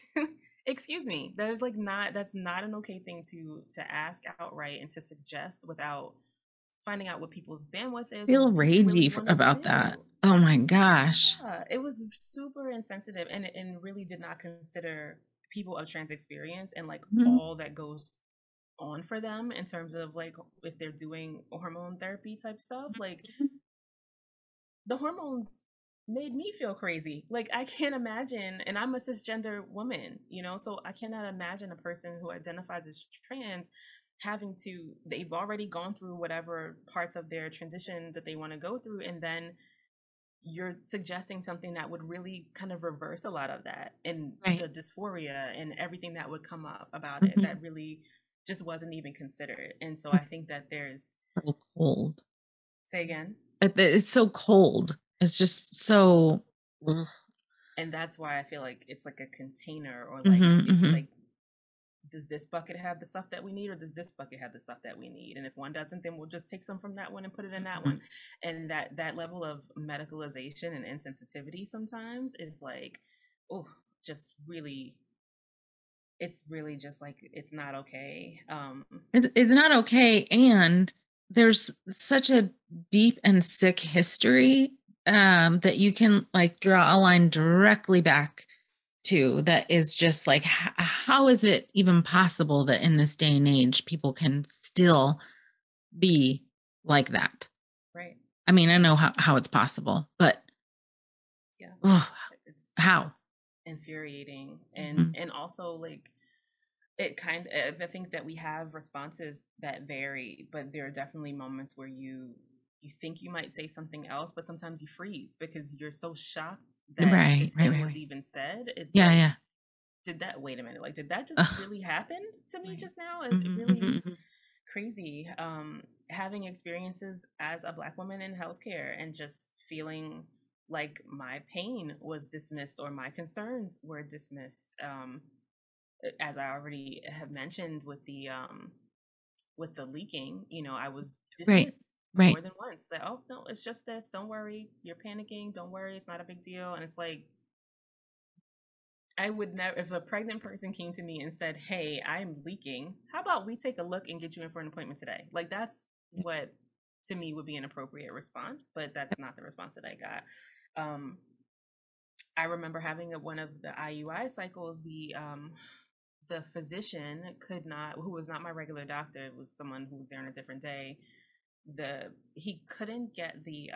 excuse me, that is like not that's not an okay thing to ask outright and to suggest without finding out what people's bandwidth is and Feel what people really ragey want to about that. do. Oh my gosh. Yeah, it was super insensitive, and really did not consider people of trans experience and like Mhm. all that goes on for them in terms of like if they're doing hormone therapy type stuff. Like the hormones made me feel crazy. Like I can't imagine, and I'm a cisgender woman, so I cannot imagine a person who identifies as trans having to, they've already gone through whatever parts of their transition that they want to go through, and then you're suggesting something that would really kind of reverse a lot of that and Right. the dysphoria and everything that would come up about it Mhm. that really just wasn't even considered. And so I think that there's, So cold. say again. It's so cold. It's just so. Ugh. And that's why I feel like it's like a container, or like Mhm, if mhm. like does this bucket have the stuff that we need, or does this bucket have the stuff that we need? And if one doesn't, then we'll just take some from that one and put it in that Mhm. one. And that level of medicalization and insensitivity sometimes is like, oh, just really it's really just like it's not okay. It's not okay, and there's such a deep and sick history, that you can, like, draw a line directly back to that is just like, how is it even possible that in this day and age, people can still be like that? Right. I mean, I know how it's possible, but Yeah. ugh, It's how? infuriating, and Mhm. also like it kind of, I think that we have responses that vary, but there are definitely moments where you think you might say something else, but sometimes you freeze because you're so shocked that Right, this right, thing right, was right. even said. It's Yeah, like, yeah. did that, wait a minute, like, did that just Ugh, really happen to me right. just now? It Mhm, really mhm, is mhm. crazy. Having experiences as a Black woman in healthcare and just feeling like my pain was dismissed or my concerns were dismissed. As I already have mentioned with the leaking, I was Right, dismissed more right. than once that, oh no, it's just this, don't worry, you're panicking, don't worry, it's not a big deal. And it's like, I would never, if a pregnant person came to me and said, hey, I'm leaking, how about we take a look and get you in for an appointment today? Like, that's Yep, what to me would be an appropriate response, but that's yep. not the response that I got. um I remember having one of the IUI cycles. The physician could not, who was not my regular doctor, it was someone who was there on a different day. He couldn't get the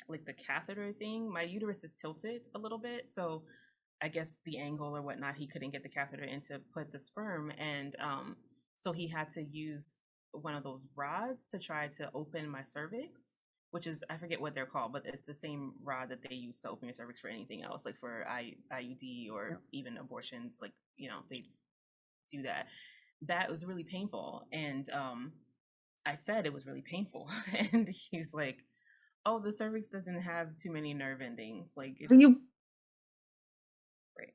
like the catheter thing. My uterus is tilted a little bit, so I guess the angle or whatnot, he couldn't get the catheter in to put the sperm, and so he had to use one of those rods to try to open my cervix, which is, I forget what they're called, but it's the same rod that they use to open your cervix for anything else, like for IUD or Yep. even abortions. Like, they do that. That was really painful, and I said it was really painful, and he's like, "Oh, the cervix doesn't have too many nerve endings. Like, Are it's you great."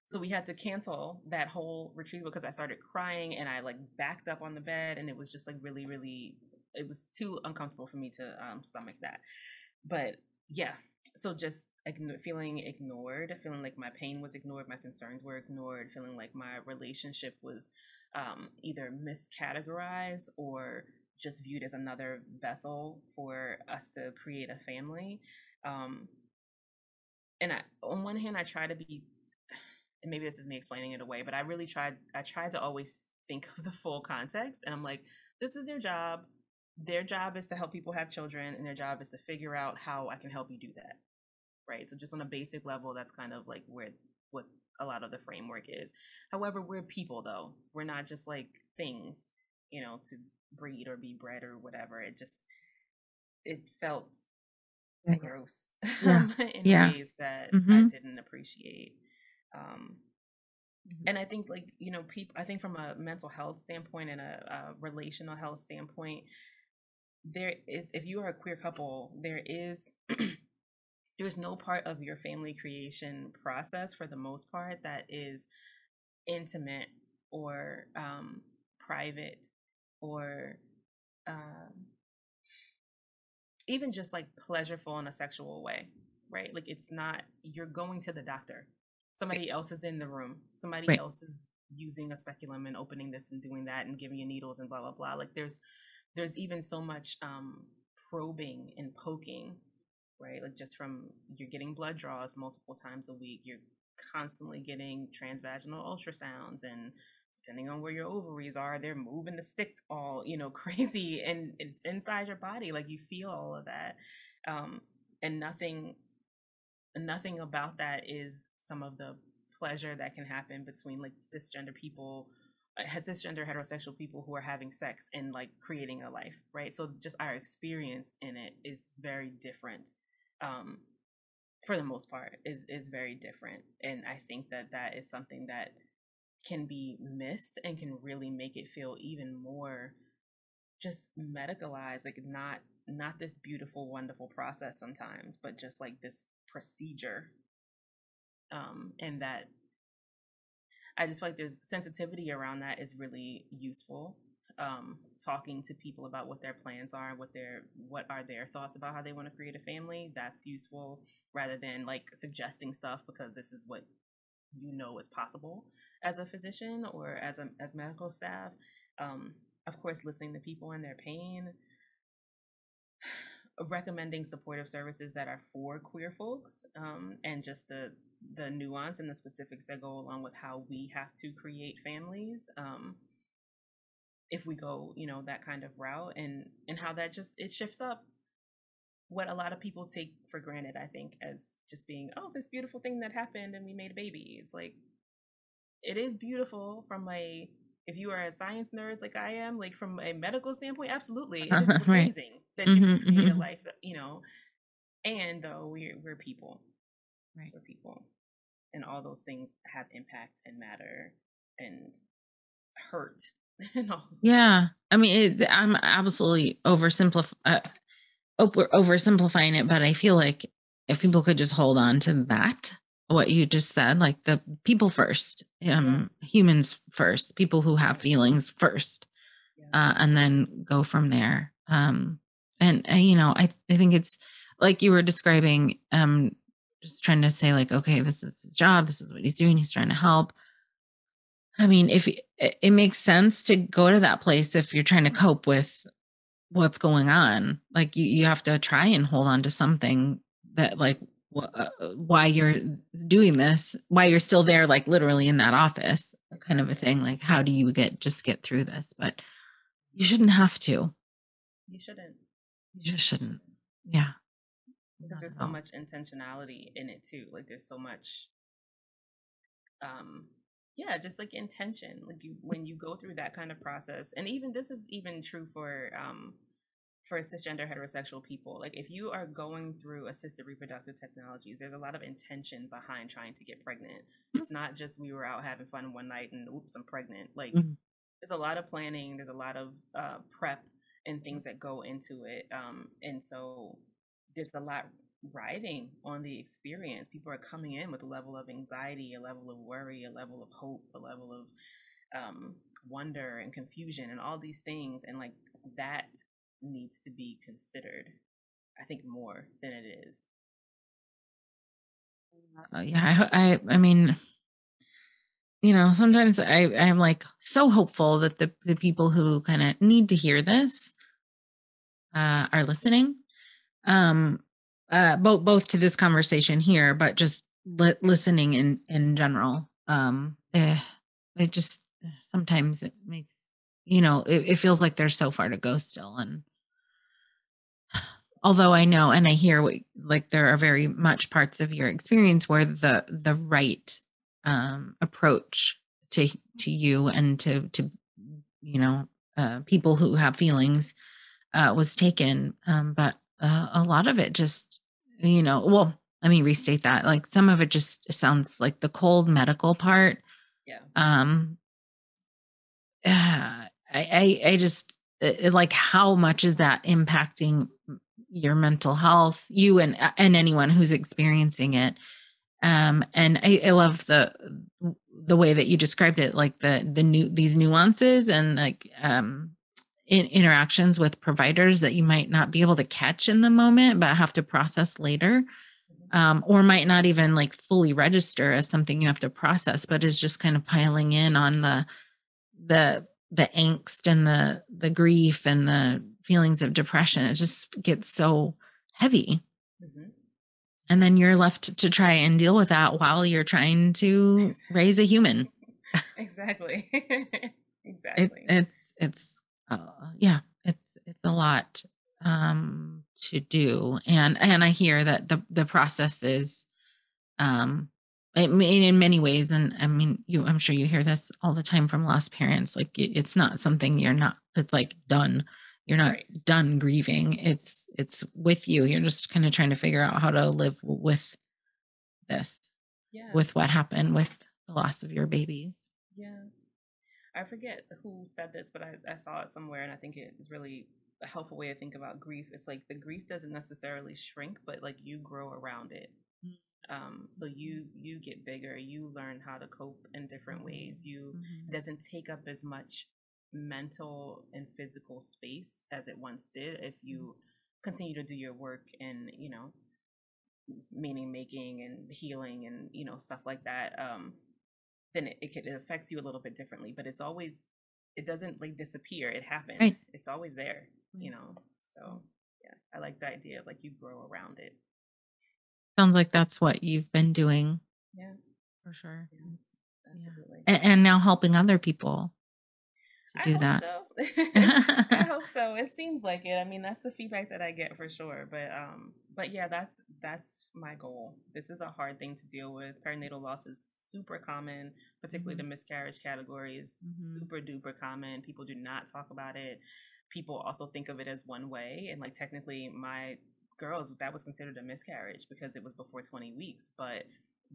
So we had to cancel that whole retrieval because I started crying and I like backed up on the bed, and it was just like really, really, it was too uncomfortable for me to stomach that. But yeah, so just feeling ignored, feeling like my pain was ignored, my concerns were ignored, feeling like my relationship was either miscategorized or just viewed as another vessel for us to create a family. Um, and on one hand, I try to be, and maybe this is me explaining it away, but I tried to always think of the full context. And I'm like, this is their job. Their job is to help people have children, and their job is to figure out how I can help you do that. Right. So just on a basic level, that's kind of like what a lot of the framework is. However, we're people though. We're not just like things, to breed or be bred or whatever. It felt Yeah, yeah. gross Yeah. in Yeah. ways that I Mhm. didn't appreciate. Um, Mhm. and I think, like, people, I think from a mental health standpoint and a relational health standpoint, there is, if you are a queer couple, there's no part of your family creation process for the most part that is intimate or private or um, even just like pleasureful in a sexual way, right? Like, it's not, you're going to the doctor. Right, Somebody else is in the room. Somebody right. else is using a speculum and opening this and doing that and giving you needles and blah blah blah. Like, there's even so much probing and poking, right? Like, just from, you're getting blood draws multiple times a week, you're constantly getting transvaginal ultrasounds, and depending on where your ovaries are, they're moving the stick all, crazy, and it's inside your body. Like, you feel all of that. Um, and nothing about that is some of the pleasure that can happen between like cisgender people, cisgender heterosexual people who are having sex and like creating a life, right? So just our experience in it is very different. um, for the most part, is very different, and I think that that is something that can be missed and can really make it feel even more just medicalized, like not this beautiful wonderful process sometimes, but just like this procedure. And that, I just feel like there's sensitivity around that is really useful. Talking to people about what their plans are, what are their thoughts about how they want to create a family, that's useful, rather than like suggesting stuff because this is what is possible as a physician or as medical staff. Of course, listening to people and their pain, recommending supportive services that are for queer folks, and just the nuance and the specifics that go along with how we have to create families, if we go that kind of route, and how that just it shifts up what a lot of people take for granted, I think, as just being, oh, this beautiful thing that happened and we made a baby. It's like, it is beautiful from if you are a science nerd like I am, like from a medical standpoint, absolutely. It is Right. amazing that you can create a life, and though we're people. Right. We're people. And all those things have impact and matter and hurt and all. Yeah. I mean, I'm absolutely we're oversimplifying it, but I feel like if people could just hold on to that, what you just said, like the people first, humans first, people who have feelings first, and then go from there. I think it's like you were describing, just trying to say like, okay, this is his job. This is what he's doing. He's trying to help. I mean, if it makes sense to go to that place if you're trying to cope with what's going on, like you have to try and hold on to something that like why you're doing this, why you're still there, like literally in that office, kind of a thing. Like, how do you get through this? But you shouldn't have to. You shouldn't. You just shouldn't. Yeah. Because there's so much intentionality in it too. Like there's so much just like intention, like when you go through that kind of process. And even this is even true for cisgender heterosexual people. Like if you are going through assisted reproductive technologies, there's a lot of intention behind trying to get pregnant. It's not just we were out having fun one night and oops, I'm pregnant. Like there's a lot of planning, there's a lot of prep and things that go into it, and so there's a lot riding on the experience. People are coming in with a level of anxiety, a level of worry, a level of hope, a level of wonder and confusion and all these things, and like that needs to be considered, I think, more than it is. I mean, sometimes I'm like so hopeful that the people who kind of need to hear this are listening, both to this conversation here, but just listening in general. It just sometimes it makes it feels like there's so far to go still. And although I know and I hear like there are very much parts of your experience where the right approach to you and to people who have feelings was taken, but a lot of it just well, let me restate that. Like some of it just sounds like the cold medical part. I just like, how much is that impacting your mental health, you and anyone who's experiencing it? And I love the way that you described it, like these nuances and like interactions with providers that you might not be able to catch in the moment, but have to process later, or might not even like fully register as something you have to process, but is just kind of piling in on the angst and the grief and the feelings of depression. It just gets so heavy. And then you're left to try and deal with that while you're trying to raise a human. Exactly. It's a lot to do. And I hear that the process is in many ways, and I mean, I'm sure you hear this all the time from lost parents, like it's not something it's like done. You're not done grieving. It's with you. You're just kind of trying to figure out how to live with this, with what happened with the loss of your babies. Yeah. I forget who said this, but I saw it somewhere, and I think it is really a helpful way to think about grief. It's like the grief doesn't necessarily shrink, but like you grow around it. So you get bigger, you learn how to cope in different ways. It doesn't take up as much mental and physical space as it once did if you continue to do your work and meaning making and healing and, you know, stuff like that, then it affects you a little bit differently, but it doesn't like disappear. It happened. Right. It's always there, you know? So yeah, I like the idea of like you grow around it. Sounds like that's what you've been doing. Yeah, For sure. yes, absolutely. And now helping other people to I do hope that. so. I hope so. It seems like it. I mean, that's the feedback that I get for sure. But yeah, that's my goal. This is a hard thing to deal with. Perinatal loss is super common, particularly the miscarriage category is super duper common. People do not talk about it. People also think of it as one way, and like technically, my girls, that was considered a miscarriage because it was before 20 weeks, but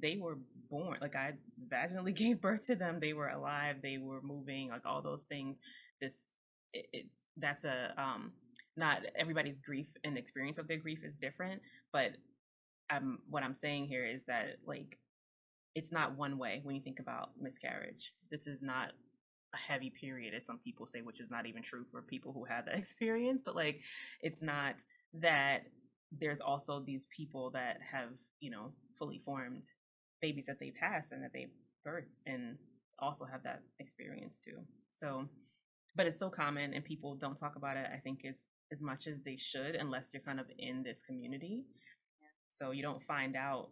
they were born, like I vaginally gave birth to them. They were alive, they were moving, like all those things. That's a not everybody's grief and experience of their grief is different, but what I'm saying here is that like it's not one way when you think about miscarriage. This is not a heavy period, as some people say, which is not even true for people who have that experience. But like, it's not that. There's also these people that have, you know, fully formed babies that they pass and that they birth and also have that experience too. So, but it's so common and people don't talk about it, I think, as much as they should, unless you're kind of in this community. So you don't find out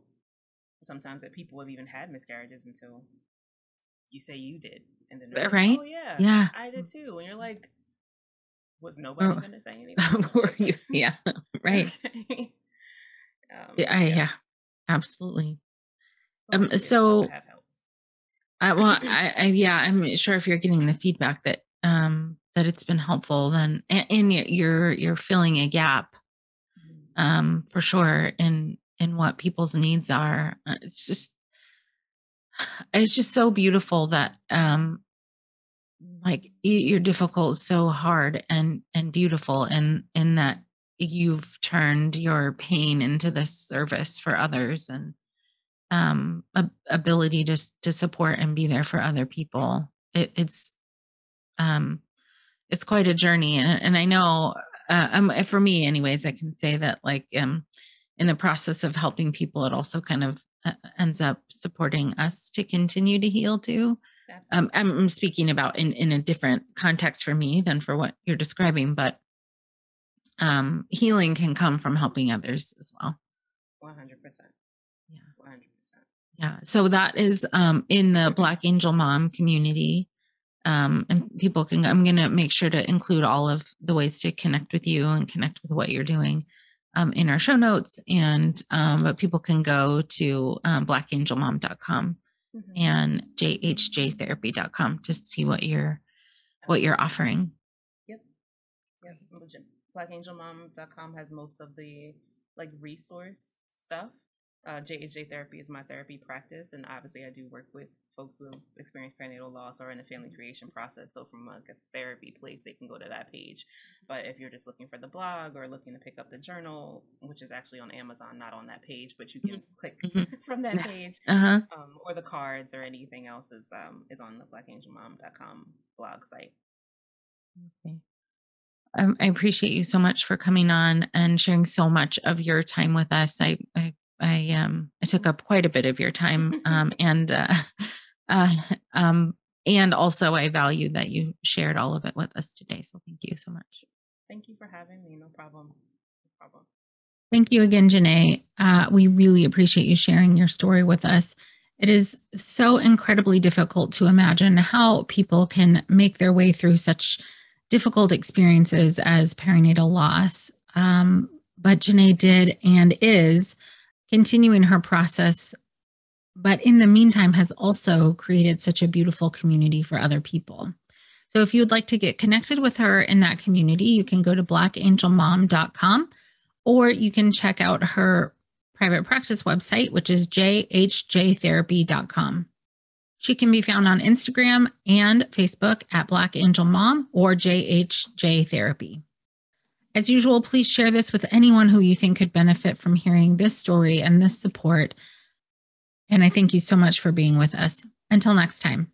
sometimes that people have even had miscarriages until you say you did. And then they're like, Right? oh yeah, Yeah. I did too. And you're like, was nobody going to say anything? Were you? Yeah. Right. Okay. Yeah, absolutely. Hopefully this stuff So I have helps. well, yeah, I'm sure if you're getting the feedback that that it's been helpful, then and you're filling a gap for sure in what people's needs are. It's just so beautiful that like you're difficult, so hard and beautiful in that you've turned your pain into this service for others and ability to support and be there for other people. It's quite a journey, and I know for me anyways, I can say that like in the process of helping people, it also kind of ends up supporting us to continue to heal too. I'm speaking about in a different context for me than for what you're describing, but healing can come from helping others as well. 100%. Yeah. 100%. Yeah. So that is in the Black Angel Mom community. And people can, I'm going to make sure to include all of the ways to connect with you and connect with what you're doing in our show notes. And but people can go to blackangelmom.com and jhjtherapy.com to see what you're offering. Yep. Blackangelmom.com has most of the like resource stuff. JHJ therapy is my therapy practice, and obviously I do work with folks who experience perinatal loss or in a family creation process. So from like a therapy place, they can go to that page. But if you're just looking for the blog or looking to pick up the journal, which is actually on Amazon, not on that page, but you can click from that page, or the cards or anything else is on the blackangelmom.com blog site. Okay. I appreciate you so much for coming on and sharing so much of your time with us. I took up quite a bit of your time, and also I value that you shared all of it with us today. So thank you so much. Thank you for having me. No problem. No problem. Thank you again, Janae. We really appreciate you sharing your story with us. It is so incredibly difficult to imagine how people can make their way through such difficult experiences as perinatal loss. But Janae did and is continuing her process, but in the meantime has also created such a beautiful community for other people. So if you'd like to get connected with her in that community, you can go to blackangelmom.com, or you can check out her private practice website, which is jhjtherapy.com. She can be found on Instagram and Facebook at Black Angel Mom or JHJ Therapy. As usual, please share this with anyone who you think could benefit from hearing this story and this support. And I thank you so much for being with us. Until next time.